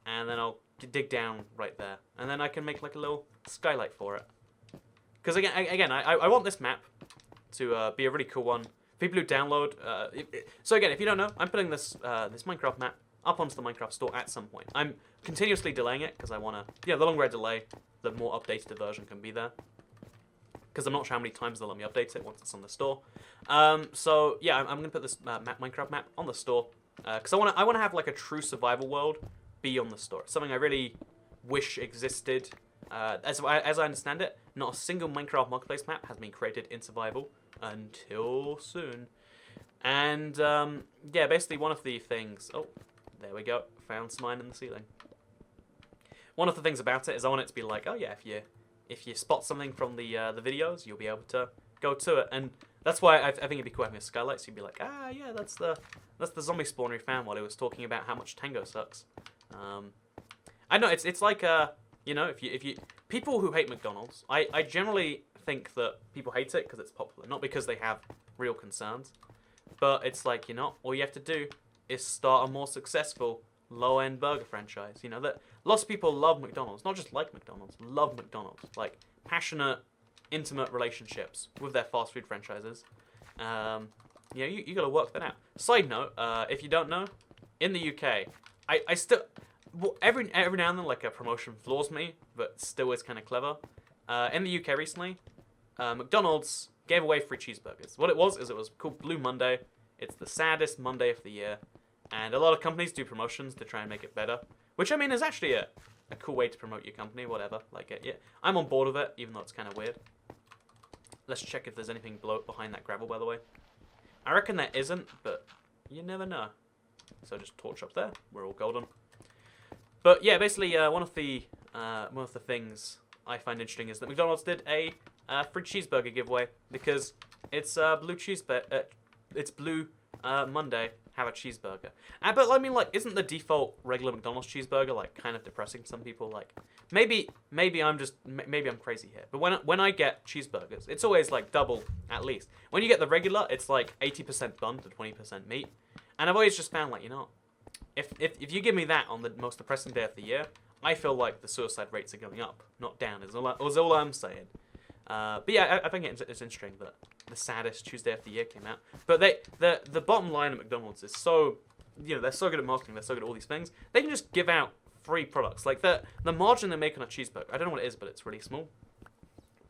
And then I'll dig down right there. And then I can make like a little skylight for it. Because again, I want this map to be a really cool one. People who download... so again, if you don't know, I'm putting this this Minecraft map up onto the Minecraft store at some point. I'm continuously delaying it because I want to... Yeah, the longer I delay, the more updated the version can be there. Because I'm not sure how many times they'll let me update it once it's on the store. So yeah, I'm going to put this Minecraft map on the store. Because I want to have like a true survival world be on the store. It's something I really wish existed. As I understand it, not a single Minecraft Marketplace map has been created in survival until soon. And yeah, basically one of the things... Oh, there we go. Found some iron in the ceiling. One of the things about it is I want it to be like, oh yeah, if you spot something from the videos, you'll be able to go to it. And that's why I think it'd be cool having a skylight. So you'd be like, ah yeah, that's the zombie spawner he found while he was talking about how much Tango sucks. I know it's like you know, if you people who hate McDonald's, I generally think that people hate it because it's popular, not because they have real concerns. But it's like, you know, all you have to do is start a more successful low-end burger franchise. You know, that lots of people love McDonald's, not just like McDonald's, love McDonald's, like passionate, intimate relationships with their fast food franchises. You know, you got to work that out. Side note, if you don't know, in the UK, I still... Well, every now and then, like, a promotion floors me, but still is kind of clever. In the UK recently, McDonald's gave away free cheeseburgers. What it was is it was called Blue Monday. It's the saddest Monday of the year. And a lot of companies do promotions to try and make it better. Which, I mean, is actually a cool way to promote your company, whatever. Like, yeah, I'm on board with it, even though it's kind of weird. Let's check if there's anything behind that gravel, by the way. I reckon there isn't, but you never know. So just torch up there. We're all golden. But yeah, basically one of the things I find interesting is that McDonald's did a free cheeseburger giveaway because it's it's Blue Monday. Have a cheeseburger. But I mean, like, isn't the default regular McDonald's cheeseburger like kind of depressing to some people? Like, maybe I'm crazy here. But when I get cheeseburgers, it's always like double at least. When you get the regular, it's like 80% bun to 20% meat. And I've always just found, like, you know, if you give me that on the most depressing day of the year, I feel like the suicide rates are going up, not down. Is all I'm saying. But yeah, I think it's interesting that the saddest Tuesday of the year came out. But the bottom line at McDonald's is so, you know, they're so good at marketing, they're so good at all these things. They can just give out free products. Like the margin they make on a cheeseburger, I don't know what it is, but it's really small.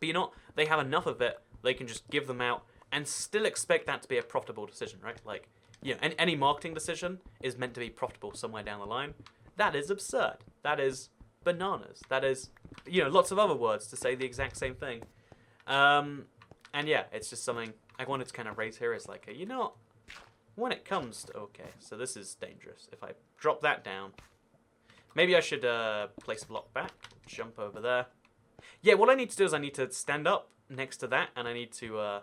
But you know, they have enough of it, they can just give them out and still expect that to be a profitable decision, right? Like, you know, any marketing decision is meant to be profitable somewhere down the line. That is absurd. That is bananas. That is, you know, lots of other words to say the exact same thing. And yeah, it's just something I wanted to kind of raise here is like, you know, when it comes to, okay, so this is dangerous. If I drop that down, maybe I should place a block back, jump over there. Yeah, what I need to do is I need to stand up next to that, and I need to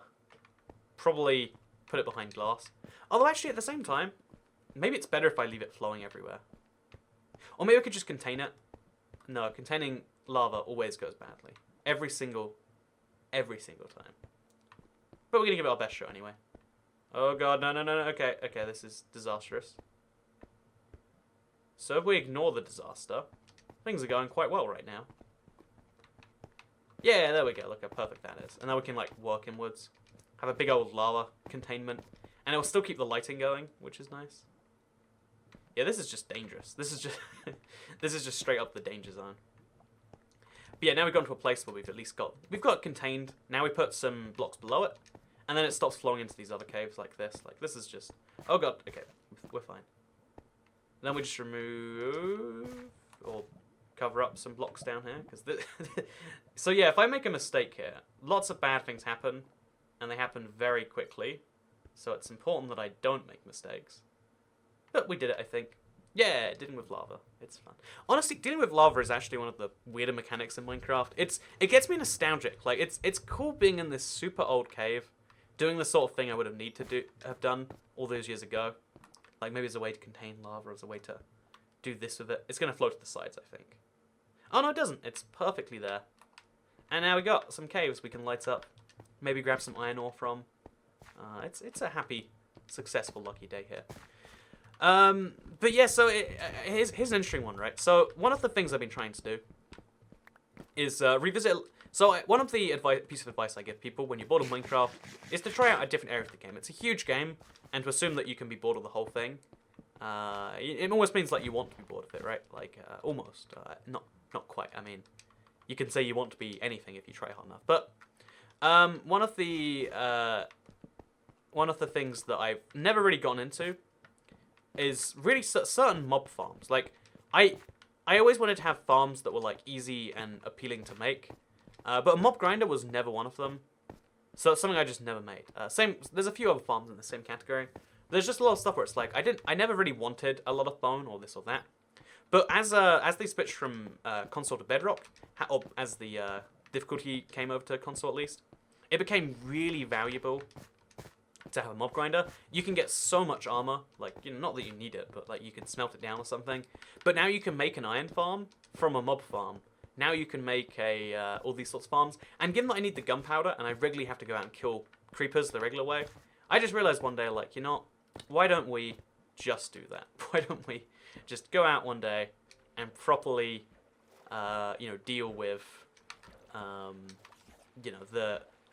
probably put it behind glass. Although actually at the same time, maybe it's better if I leave it flowing everywhere. Or maybe I could just contain it. No, containing lava always goes badly. Every single time. But we're going to give it our best shot anyway. Oh god, no. Okay, this is disastrous. So if we ignore the disaster, things are going quite well right now. Yeah, there we go. Look how perfect that is. And now we can, like, work inwards. Have a big old lava containment. And it'll still keep the lighting going, which is nice. Yeah, this is just dangerous. This is just this is just straight up the danger zone. But yeah, now we've gone to a place where we've at least got it contained. Now we put some blocks below it, and then it stops flowing into these other caves like this. Like this is just, oh god, okay, we're fine. Then we just remove or cover up some blocks down here because so yeah, if I make a mistake here, lots of bad things happen, and they happen very quickly. So it's important that I don't make mistakes. But we did it, I think. Yeah, dealing with lava. It's fun. Honestly, dealing with lava is actually one of the weirder mechanics in Minecraft. It gets me nostalgic. Like it's cool being in this super old cave, doing the sort of thing I would have done all those years ago. Like maybe as a way to contain lava, as a way to do this with it. It's gonna float to the sides, I think. Oh no, it doesn't. It's perfectly there. And now we got some caves we can light up. Maybe grab some iron ore from. It's a happy, successful, lucky day here. But yeah, so here's an interesting one, right? So one of the things I've been trying to do is revisit. So one of the piece of advice I give people when you're bored of Minecraft is to try out a different area of the game. It's a huge game, and to assume that you can be bored of the whole thing, it almost means like you want to be bored of it, right? Like almost, not quite. I mean, you can say you want to be anything if you try hard enough. But one of the things that I've never really gone into is really certain mob farms. Like, I always wanted to have farms that were, like, easy and appealing to make. But a mob grinder was never one of them. So it's something I just never made. There's a few other farms in the same category. There's just a lot of stuff where it's like, I never really wanted a lot of bone or this or that. But as they switched from console to bedrock, or as the difficulty came over to console at least, it became really valuable to have a mob grinder. You can get so much armor, like, you know, not that you need it, but like you can smelt it down or something. But now you can make an iron farm from a mob farm. Now you can make all these sorts of farms. And given that I need the gunpowder and I regularly have to go out and kill creepers the regular way, I just realized one day, like, you know, why don't we just do that? Why don't we just go out one day and properly, you know, deal with, you know,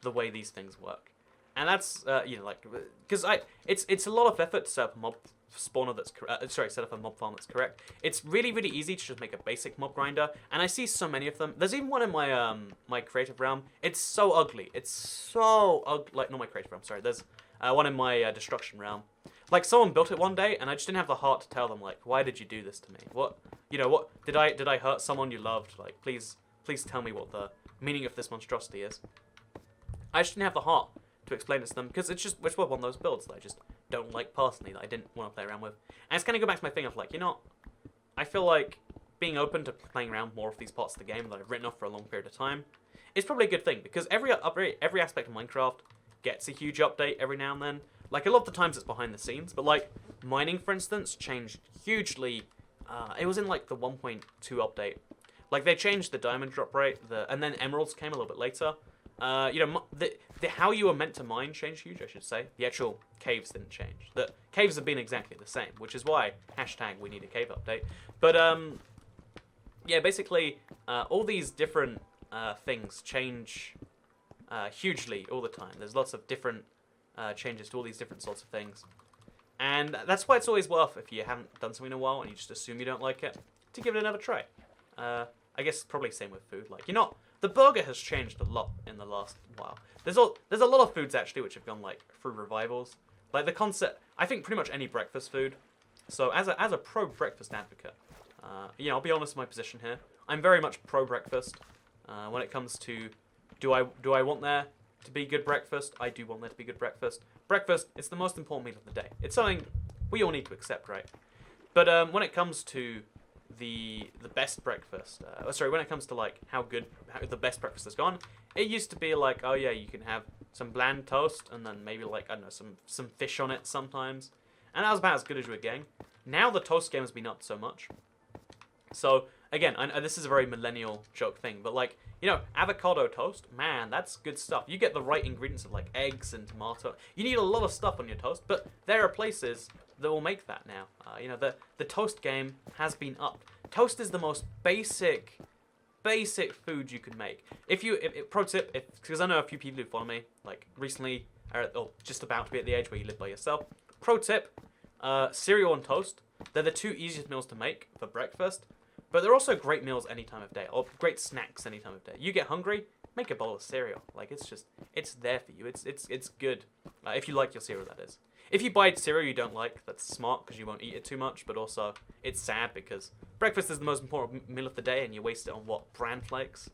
the way these things work. And that's, you know, like, because it's a lot of effort to set up a mob spawner that's set up a mob farm that's correct. It's really, really easy to just make a basic mob grinder, and I see so many of them. There's even one in my my creative realm. It's so ugly. It's so ugly. Like, not my creative realm. Sorry. There's one in my destruction realm. Like, someone built it one day, and I just didn't have the heart to tell them, like, why did you do this to me? What, you know, what did I hurt someone you loved? Like, please tell me what the meaning of this monstrosity is. I just didn't have the heart to explain it to them, because it's one of those builds that I just don't like personally, that I didn't want to play around with. And it's kind of go back to my thing of like, you know, I feel like being open to playing around more of these parts of the game that I've written off for a long period of time is probably a good thing, because every aspect of Minecraft gets a huge update every now and then. Like, a lot of the times it's behind the scenes, but like mining, for instance, changed hugely. It was in like the 1.2 update. Like, they changed the diamond drop rate, and then emeralds came a little bit later. You know, the how you were meant to mine changed huge, I should say. The actual caves didn't change. The caves have been exactly the same, which is why #we need a cave update. But yeah, basically all these different things change hugely all the time. There's lots of different changes to all these different sorts of things, and that's why it's always worth, if you haven't done something in a while and you just assume you don't like it, to give it another try. I guess probably same with food. Like, you're not. The burger has changed a lot in the last while. There's a lot of foods actually which have gone like through revivals. Like the concept, I think pretty much any breakfast food. So as a pro breakfast advocate, you know, I'll be honest with my position here. I'm very much pro breakfast. When it comes to do I want there to be good breakfast? I do want there to be good breakfast. Breakfast is the most important meal of the day. It's something we all need to accept, right? But when it comes to the best breakfast, when it comes to like how the best breakfast has gone, it used to be like, oh yeah, you can have some bland toast and then maybe like, I don't know, some fish on it sometimes, and that was about as good as you were getting. Now the toast game has been up so much. So again, this is a very millennial joke thing, but like, you know, avocado toast, man, that's good stuff. You get the right ingredients of like eggs and tomato. You need a lot of stuff on your toast, but there are places that will make that now. You know, the toast game has been upped. Toast is the most basic food you can make. Pro tip, because I know a few people who follow me, like recently, or just about to be at the age where you live by yourself. Pro tip, cereal and toast. They're the two easiest meals to make for breakfast, but they're also great meals any time of day, or great snacks any time of day. You get hungry, make a bowl of cereal. Like, it's there for you. It's good. If you like your cereal, that is. If you buy cereal you don't like, that's smart because you won't eat it too much, but also it's sad because breakfast is the most important meal of the day and you waste it on what? Bran flakes?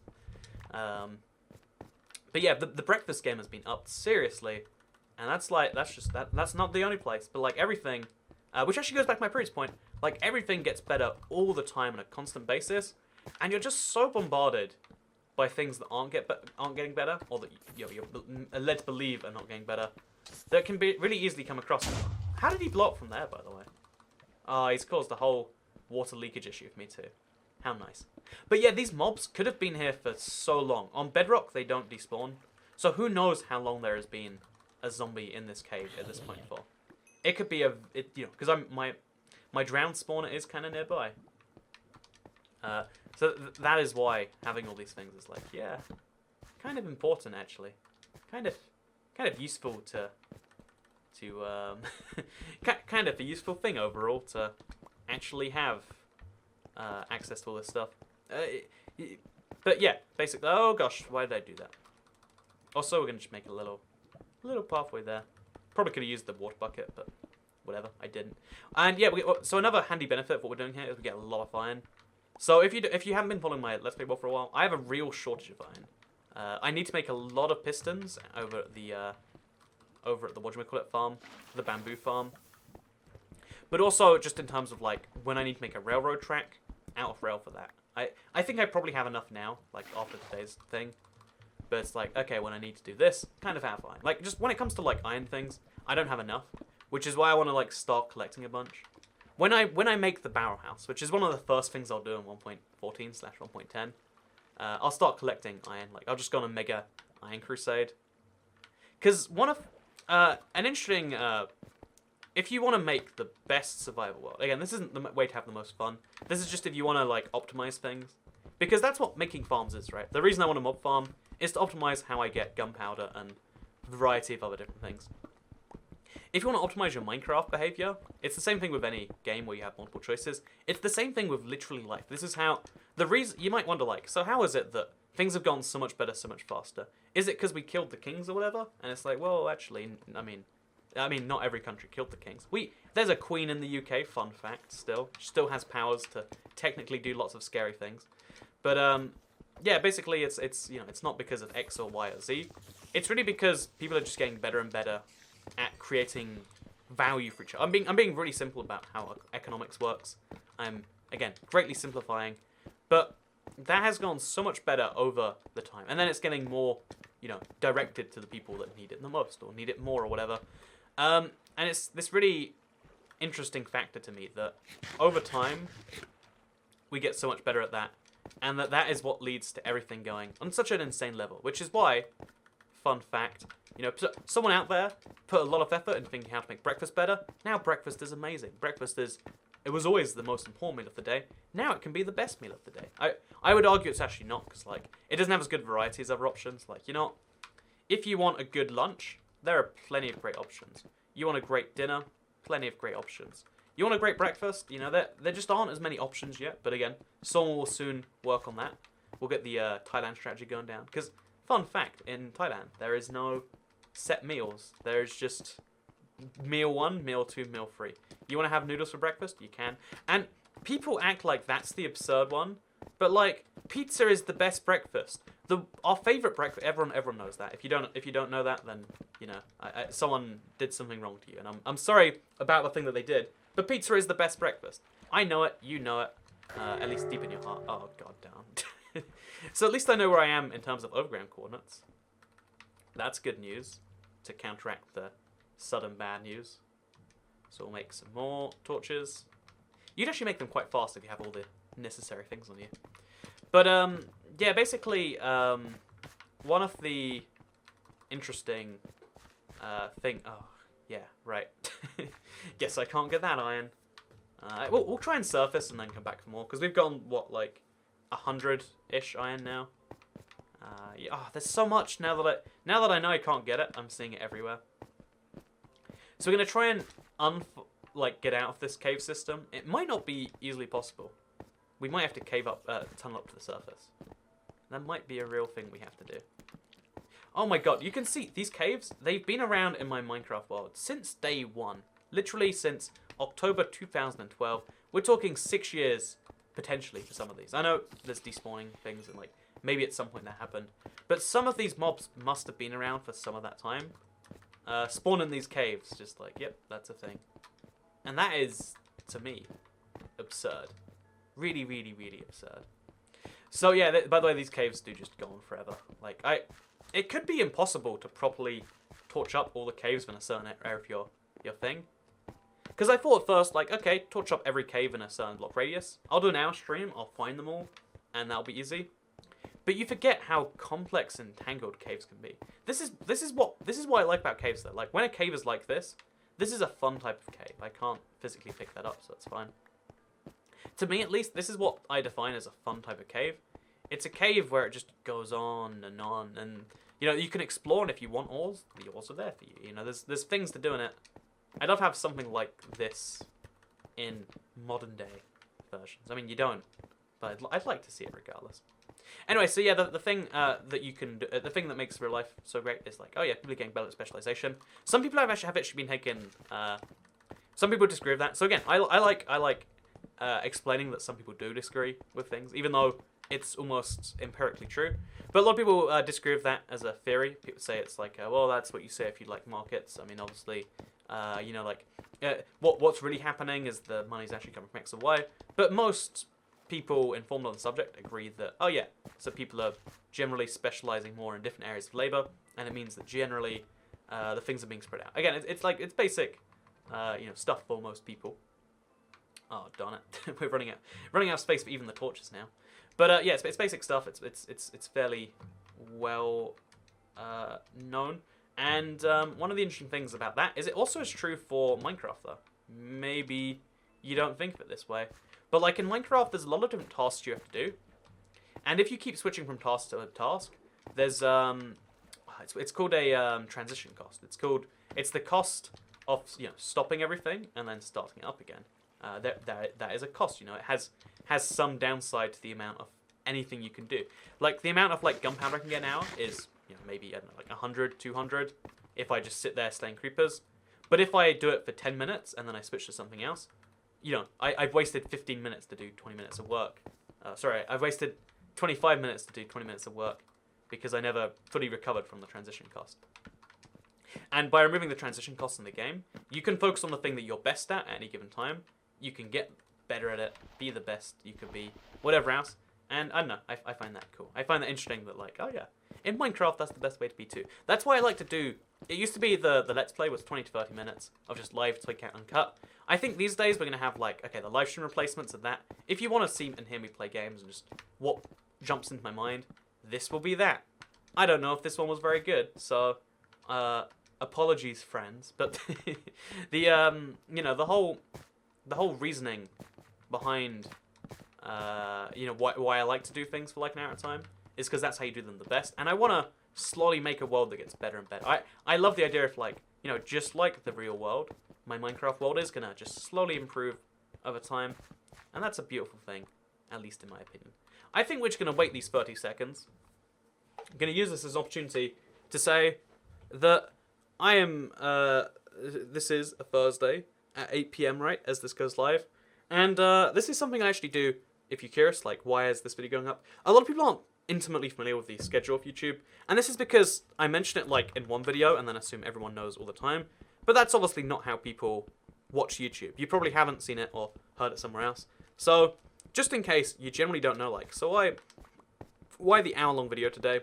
But yeah, the breakfast game has been upped seriously, and that's not the only place, but like everything, which actually goes back to my previous point, like everything gets better all the time on a constant basis, and you're just so bombarded by things that aren't getting better, or that you're led to believe are not getting better, that can be really easily come across. How did he blow up from there, by the way? Oh, he's caused a whole water leakage issue for me too. How nice. But yeah, these mobs could have been here for so long. On Bedrock, they don't despawn, so who knows how long there has been a zombie in this cave at this point for. It could be because my drowned spawner is kind of nearby. So that is why having all these things is like, yeah, kind of important actually. Kind of useful to kind of a useful thing overall to actually have access to all this stuff. But yeah, basically, oh gosh, why did I do that? Also, we're gonna just make a little pathway there. Probably could have used the water bucket, but whatever, I didn't. And yeah, so another handy benefit of what we're doing here is we get a lot of iron. So if you haven't been following my Let's Play World for a while, I have a real shortage of iron. I need to make a lot of pistons over at the whatchamacallit farm, the bamboo farm. But also just in terms of like when I need to make a railroad track, out of rail for that. I think I probably have enough now, like after today's thing. But it's like, okay, when I need to do this, kind of have iron. Like just when it comes to like iron things, I don't have enough, which is why I want to like start collecting a bunch. When I make the barrel house, which is one of the first things I'll do in 1.14/1.10, I'll start collecting iron. Like I'll just go on a mega iron crusade. Because one of an interesting, if you want to make the best survival world, again, this isn't the way to have the most fun. This is just if you want to like optimize things, because that's what making farms is, right? The reason I want a mob farm is to optimize how I get gunpowder and a variety of other different things. If you want to optimize your Minecraft behavior, it's the same thing with any game where you have multiple choices. It's the same thing with literally life. This is how, the reason, you might wonder like, so how is it that things have gone so much better, so much faster? Is it because we killed the kings or whatever? And it's like, well, actually, I mean, not every country killed the kings. There's a queen in the UK, fun fact, still has powers to technically do lots of scary things. But, yeah, basically it's not because of X or Y or Z. It's really because people are just getting better and better at creating value for each other. I'm being really simple about how economics works. I'm, again, greatly simplifying. But that has gone so much better over the time. And then it's getting more, directed to the people that need it the most or need it more or whatever. And it's this really interesting factor to me that over time we get so much better at that. And that is what leads to everything going on such an insane level. Which is why, fun fact, someone out there put a lot of effort in thinking how to make breakfast better. Now breakfast is amazing. It was always the most important meal of the day. Now it can be the best meal of the day. I would argue it's actually not, because like it doesn't have as good variety as other options. Like, if you want a good lunch, there are plenty of great options. You want a great dinner, plenty of great options. You want a great breakfast, there just aren't as many options yet. But again, someone will soon work on that. We'll get the Thailand strategy going down. Because, fun fact, in Thailand, there is no set meals. There's just meal 1, meal 2, meal 3. You want to have noodles for breakfast? You can. And people act like that's the absurd one. But like, pizza is the best breakfast. Our favorite breakfast. Everyone knows that. If you don't know that, then someone did something wrong to you, and I'm sorry about the thing that they did. But pizza is the best breakfast. I know it. You know it. At least deep in your heart. Oh god damn. So at least I know where I am in terms of overground coordinates. That's good news to counteract the sudden bad news. So we'll make some more torches. You'd actually make them quite fast if you have all the necessary things on you. But yeah, basically one of the interesting Yeah, right. Guess I can't get that iron. We'll try and surface and then come back for more, because we've gone, what, like 100-ish iron now. Yeah, oh, there's so much now that I know I can't get it. I'm seeing it everywhere. So we're gonna try and get out of this cave system. It might not be easily possible. We might have to tunnel up to the surface. That might be a real thing we have to do. Oh my god, you can see these caves. They've been around in my Minecraft world since day one. Literally since October 2012. We're talking 6 years potentially for some of these. I know there's despawning things and like maybe at some point that happened, but some of these mobs must have been around for some of that time. Spawn in these caves, just like, yep, that's a thing. And that is, to me, absurd. Really, really, really absurd. So yeah, by the way, these caves do just go on forever. Like, it could be impossible to properly torch up all the caves in a certain area of your thing. Because I thought at first, like, okay, torch up every cave in a certain block radius. I'll do an hour stream, I'll find them all, and that'll be easy. But you forget how complex and tangled caves can be. This is what I like about caves though. Like when a cave is like this is a fun type of cave. I can't physically pick that up, so that's fine. To me at least, this is what I define as a fun type of cave. It's a cave where it just goes on, and you know, you can explore, and if you want ores, the ores are there for you. You know, there's things to do in it. I'd love to have something like this in modern day versions. I mean, you don't, but I'd like to see it regardless. Anyway, so yeah, the thing that you can do, the thing that makes real life so great is like, oh yeah, people are getting better at specialization. Some people have actually been taken. Some people disagree with that. So again, I like explaining that some people do disagree with things, even though it's almost empirically true. But a lot of people disagree with that as a theory. People say it's like, well, that's what you say if you like markets. I mean, obviously, you know, like what's really happening is the money's actually coming from X or Y. But most people informed on the subject agree that, oh yeah, so people are generally specializing more in different areas of labor, and it means that generally the things are being spread out. Again, it's basic, you know, stuff for most people. Oh darn it, we're running out of space for even the torches now. But yeah, it's basic stuff. It's fairly well known, and one of the interesting things about that is it also is true for Minecraft though. Maybe you don't think of it this way. But like in Minecraft, there's a lot of different tasks you have to do, and if you keep switching from task to task, there's it's called a transition cost. It's the cost of, you know, stopping everything and then starting it up again. That is a cost. You know, it has some downside to the amount of anything you can do. Like the amount of like gunpowder I can get an hour is, you know, maybe I don't know, like 100, 200 if I just sit there slaying creepers. But if I do it for 10 minutes and then I switch to something else, you know, I've wasted 15 minutes to do 20 minutes of work. Sorry, I've wasted 25 minutes to do 20 minutes of work because I never fully recovered from the transition cost. And by removing the transition cost in the game, you can focus on the thing that you're best at any given time. You can get better at it, be the best you could be, whatever else. And I don't know, I find that cool. I find that interesting that like, oh yeah, in Minecraft that's the best way to be too. That's why I like to do, it used to be the Let's Play was 20 to 30 minutes of just live Toy Cat Uncut. I think these days we're going to have like, okay, the live stream replacements of that. If you want to see and hear me play games and just what jumps into my mind, this will be that. I don't know if this one was very good, so apologies friends, but the you know, the whole reasoning behind you know, why I like to do things for like an hour at a time is because that's how you do them the best, and I want to slowly make a world that gets better and better. I love the idea of like, you know, just like the real world, my Minecraft world is gonna just slowly improve over time, and that's a beautiful thing, at least in my opinion. I think we're just gonna wait these 30 seconds. I'm gonna use this as an opportunity to say that I am this is a Thursday at 8 PM, right, as this goes live. And this is something I actually do, if you're curious, like, why is this video going up? A lot of people aren't intimately familiar with the schedule of YouTube, and this is because I mention it, like, in one video and then assume everyone knows all the time. But that's obviously not how people watch YouTube. You probably haven't seen it or heard it somewhere else. So, just in case you generally don't know, like, so why the hour-long video today?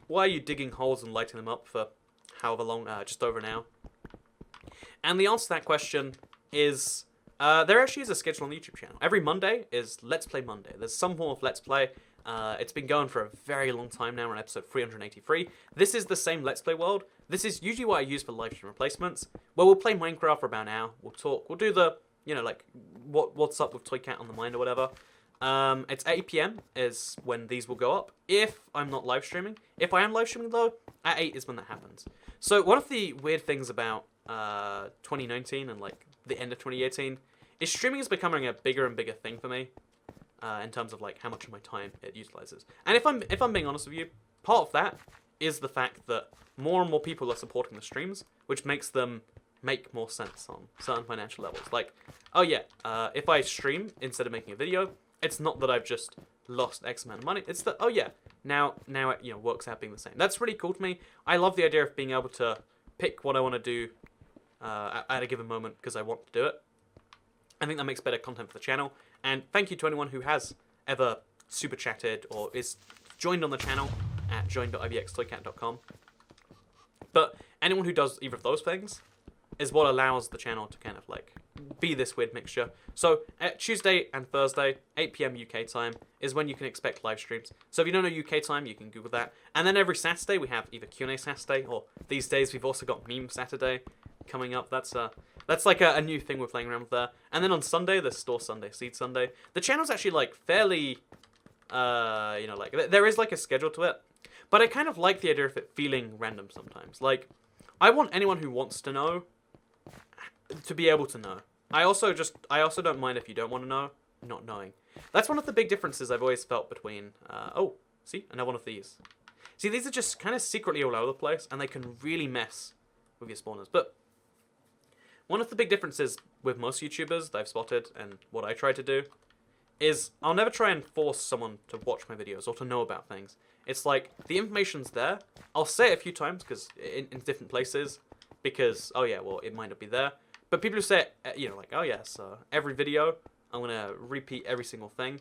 Why are you digging holes and lighting them up for however long, just over an hour? And the answer to that question is, there actually is a schedule on the YouTube channel. Every Monday is Let's Play Monday. There's some form of Let's Play. It's been going for a very long time now. We're on episode 383. This is the same Let's Play world. This is usually what I use for live stream replacements, where we'll play Minecraft for about an hour. We'll talk. We'll do the, like, what's up with Toy Cat on the Mind or whatever. It's 8 p.m. is when these will go up, if I'm not live streaming. If I am live streaming, though, at 8 is when that happens. So one of the weird things about 2019 and, like, the end of 2018 is streaming is becoming a bigger and bigger thing for me. In terms of like how much of my time it utilizes. And if I'm being honest with you, part of that is the fact that more and more people are supporting the streams, which makes them make more sense on certain financial levels. Like, oh yeah, if I stream instead of making a video, it's not that I've just lost X amount of money. It's that, oh yeah, now it works out being the same. That's really cool to me. I love the idea of being able to pick what I want to do at a given moment because I want to do it. I think that makes better content for the channel. And thank you to anyone who has ever super chatted or is joined on the channel at join.ivxtoycat.com. But anyone who does either of those things is what allows the channel to kind of like be this weird mixture. So Tuesday and Thursday, 8 p.m. UK time, is when you can expect live streams. So if you don't know UK time, you can Google that. And then every Saturday we have either Q&A Saturday, or these days we've also got Meme Saturday coming up. That's like a new thing we're playing around with there. And then on Sunday, there's Store Sunday, Seed Sunday. The channel's actually like fairly, like there is like a schedule to it. But I kind of like the idea of it feeling random sometimes. Like, I want anyone who wants to know to be able to know. I also don't mind if you don't want to know, not knowing. That's one of the big differences I've always felt between, see, another one of these. See, these are just kind of secretly all over the place, and they can really mess with your spawners. But one of the big differences with most YouTubers that I've spotted, and what I try to do, is I'll never try and force someone to watch my videos or to know about things. It's like, the information's there. I'll say it a few times because in different places, because, oh yeah, well, it might not be there. But people who say it, like, oh yeah, so every video, I'm going to repeat every single thing.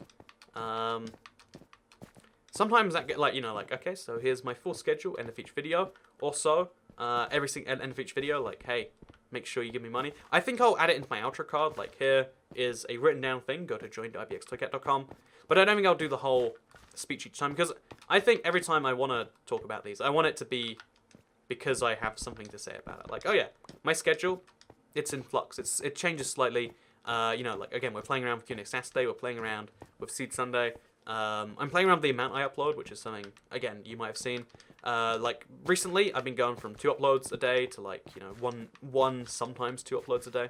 Sometimes that get like, okay, so here's my full schedule, end of each video. Also, every single end of each video, like, hey, make sure you give me money. I think I'll add it into my outro card. Like, here is a written down thing. Go to join.ivxtoycat.com. But I don't think I'll do the whole speech each time, because I think every time I want to talk about these, I want it to be because I have something to say about it. Like, oh yeah, my schedule, it's in flux. It changes slightly. Like, again, we're playing around with Q&A Saturday. We're playing around with Seed Sunday. I'm playing around with the amount I upload, which is something, again, you might have seen. Like, recently, I've been going from 2 uploads a day to, like, one, sometimes 2 uploads a day.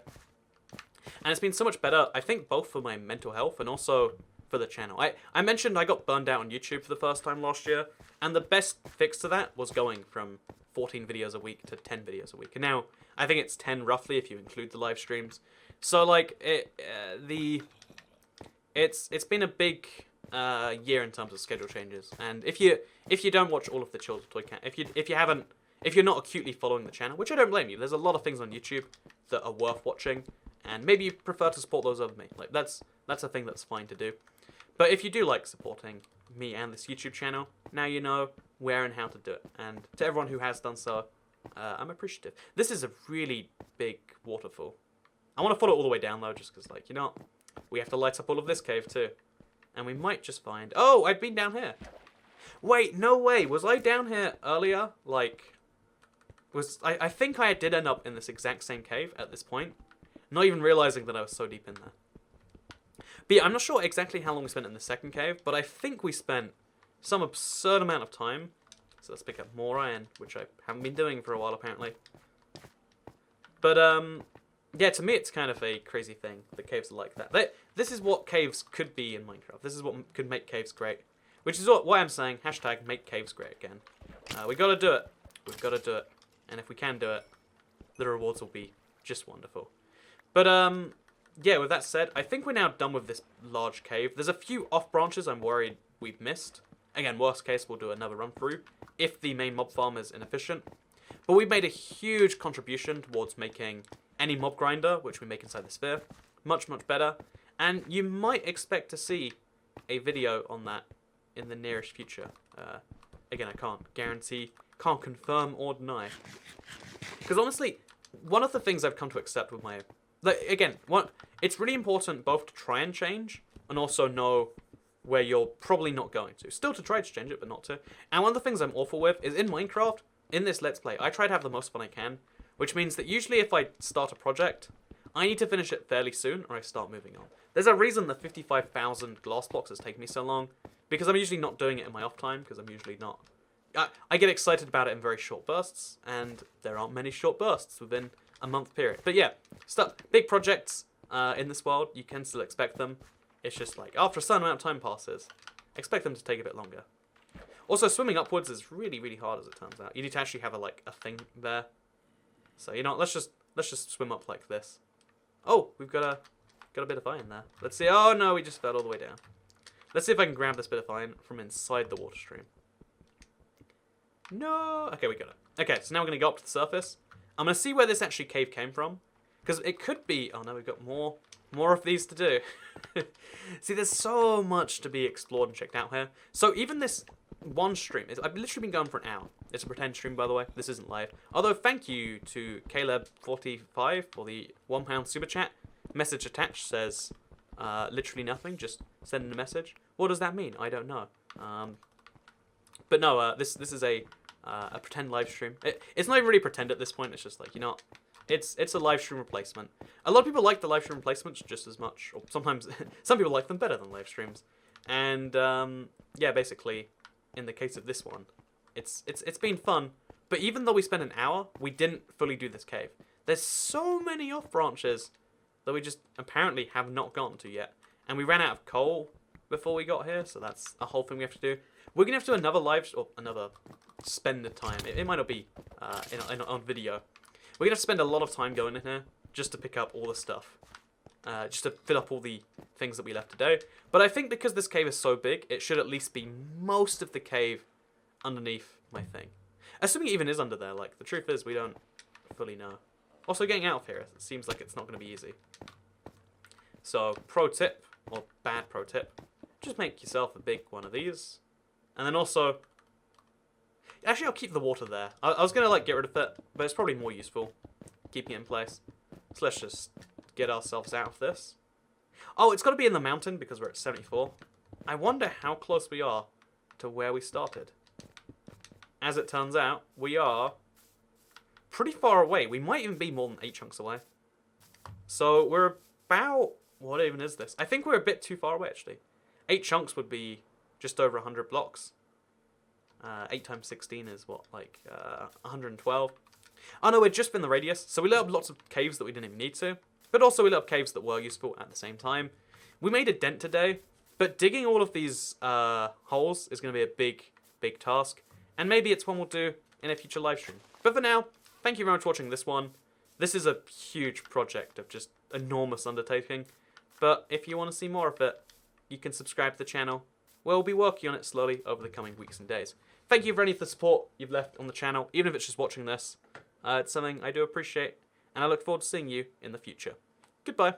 And it's been so much better, I think, both for my mental health and also for the channel. I mentioned I got burned out on YouTube for the first time last year, and the best fix to that was going from 14 videos a week to 10 videos a week. And now, I think it's 10 roughly if you include the live streams. So, like, it's been a big year in terms of schedule changes. And if you don't watch all of the Children's Toy Cat, if you're not acutely following the channel, which I don't blame you, there's a lot of things on YouTube that are worth watching, and maybe you prefer to support those over me. Like, that's a thing that's fine to do. But if you do like supporting me and this YouTube channel, now you know where and how to do it. And to everyone who has done so, I'm appreciative. This is a really big waterfall. I want to follow it all the way down though, just because, like, we have to light up all of this cave too. And we might just find... Oh, I've been down here. Wait, no way. Was I down here earlier? Like, I think I did end up in this exact same cave at this point. Not even realizing that I was so deep in there. But yeah, I'm not sure exactly how long we spent in the second cave, but I think we spent some absurd amount of time. So let's pick up more iron, which I haven't been doing for a while apparently. But yeah, to me it's kind of a crazy thing that caves are like that. This is what caves could be in Minecraft. This is what could make caves great. Which is what I'm saying, hashtag make caves great again. We gotta do it. We've gotta do it. And if we can do it, the rewards will be just wonderful. But yeah, with that said, I think we're now done with this large cave. There's a few off branches I'm worried we've missed. Again, worst case, we'll do another run through if the main mob farm is inefficient. But we've made a huge contribution towards making any mob grinder, which we make inside the sphere, much, much better. And you might expect to see a video on that in the nearest future. Again, I can't guarantee, can't confirm or deny. Because honestly, one of the things I've come to accept with my... Like, again, it's really important both to try and change and also know where you're probably not going to. Still to try to change it, but not to. And one of the things I'm awful with is in Minecraft, in this Let's Play, I try to have the most fun I can, which means that usually if I start a project, I need to finish it fairly soon or I start moving on. There's a reason the 55,000 glass blocks has taken me so long, because I'm usually not doing it in my off time, because I'm usually not... I get excited about it in very short bursts, and there aren't many short bursts within a month period. But yeah, big projects in this world, you can still expect them. It's just like, after a certain amount of time passes, expect them to take a bit longer. Also, swimming upwards is really, really hard, as it turns out. You need to actually have a thing there. So, you know what, let's just swim up like this. Oh, we've got a bit of iron there. Let's see. Oh, no, we just fell all the way down. Let's see if I can grab this bit of iron from inside the water stream. No. Okay, we got it. Okay, so now we're going to go up to the surface. I'm going to see where this actually cave came from. Because it could be... Oh, no, we've got more of these to do. See, there's so much to be explored and checked out here. So even this one stream, I've literally been going for an hour. It's a pretend stream, by the way. This isn't live. Although, thank you to Caleb45 for the £1 super chat. Message attached says literally nothing, just sending a message. What does that mean? I don't know. But no, this is a pretend live stream. It's not even really pretend at this point. It's just like, you know, it's a live stream replacement. A lot of people like the live stream replacements just as much, or sometimes some people like them better than live streams. And yeah, basically, in the case of this one, it's been fun. But even though we spent an hour, we didn't fully do this cave. There's so many off branches that we just apparently have not gotten to yet. And we ran out of coal before we got here, so that's a whole thing we have to do. We're going to have to do another spend of time. It might not be on video. We're going to have to spend a lot of time going in here just to pick up all the stuff. Just to fill up all the things that we left to do. But I think because this cave is so big, it should at least be most of the cave underneath my thing. Assuming it even is under there, like, the truth is we don't fully know. Also, getting out of here, it seems like it's not going to be easy. So, pro tip, or bad pro tip, just make yourself a big one of these. And then also... Actually, I'll keep the water there. I was going to, like, get rid of it, but it's probably more useful keeping it in place. So let's just get ourselves out of this. Oh, it's got to be in the mountain because we're at 74. I wonder how close we are to where we started. As it turns out, we are pretty far away. We might even be more than 8 chunks away. So we're about... What even is this? I think we're a bit too far away, actually. 8 chunks would be just over 100 blocks. 8 times 16 is what, like 112? Oh no, we'd just been the radius. So we lit up lots of caves that we didn't even need to. But also we lit up caves that were useful at the same time. We made a dent today. But digging all of these holes is going to be a big task. And maybe it's one we'll do in a future live stream. But for now, thank you very much for watching this one. This is a huge project of just enormous undertaking. But if you want to see more of it, you can subscribe to the channel. We'll be working on it slowly over the coming weeks and days. Thank you for any of the support you've left on the channel, even if it's just watching this. It's something I do appreciate, and I look forward to seeing you in the future. Goodbye.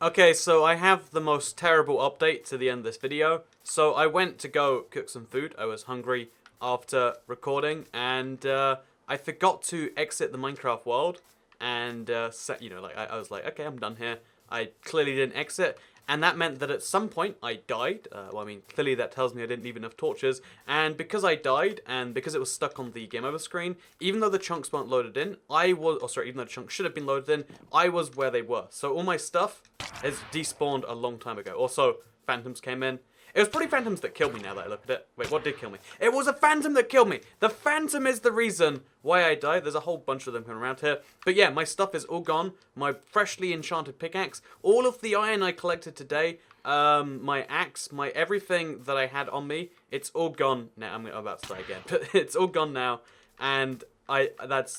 Okay, so I have the most terrible update to the end of this video. So I went to go cook some food. I was hungry after recording, and I forgot to exit the Minecraft world. And, you know, like I was like, okay, I'm done here. I clearly didn't exit. And that meant that at some point I died. Well, I mean, clearly that tells me I didn't leave enough torches. And because I died, and because it was stuck on the game over screen, even though the chunks weren't loaded in, even though the chunks should have been loaded in, I was where they were. So all my stuff has despawned a long time ago. Also, phantoms came in. It was probably phantoms that killed me now that I look at it. Wait, what did kill me? It was a phantom that killed me! The phantom is the reason why I died. There's a whole bunch of them coming around here. But yeah, my stuff is all gone. My freshly enchanted pickaxe. All of the iron I collected today. My axe. My everything that I had on me. It's all gone now. I'm about to start again. But it's all gone now. And that's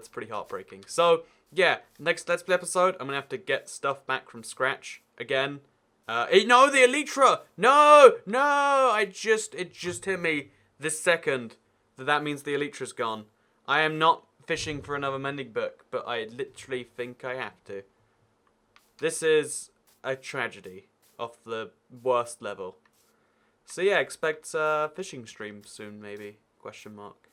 pretty heartbreaking. So, yeah. Next Let's Play episode, I'm going to have to get stuff back from scratch again. No, the Elytra! No! It just hit me this second that means the Elytra's gone. I am not fishing for another mending book, but I literally think I have to. This is a tragedy of the worst level. So yeah, expect fishing stream soon, maybe? Question mark.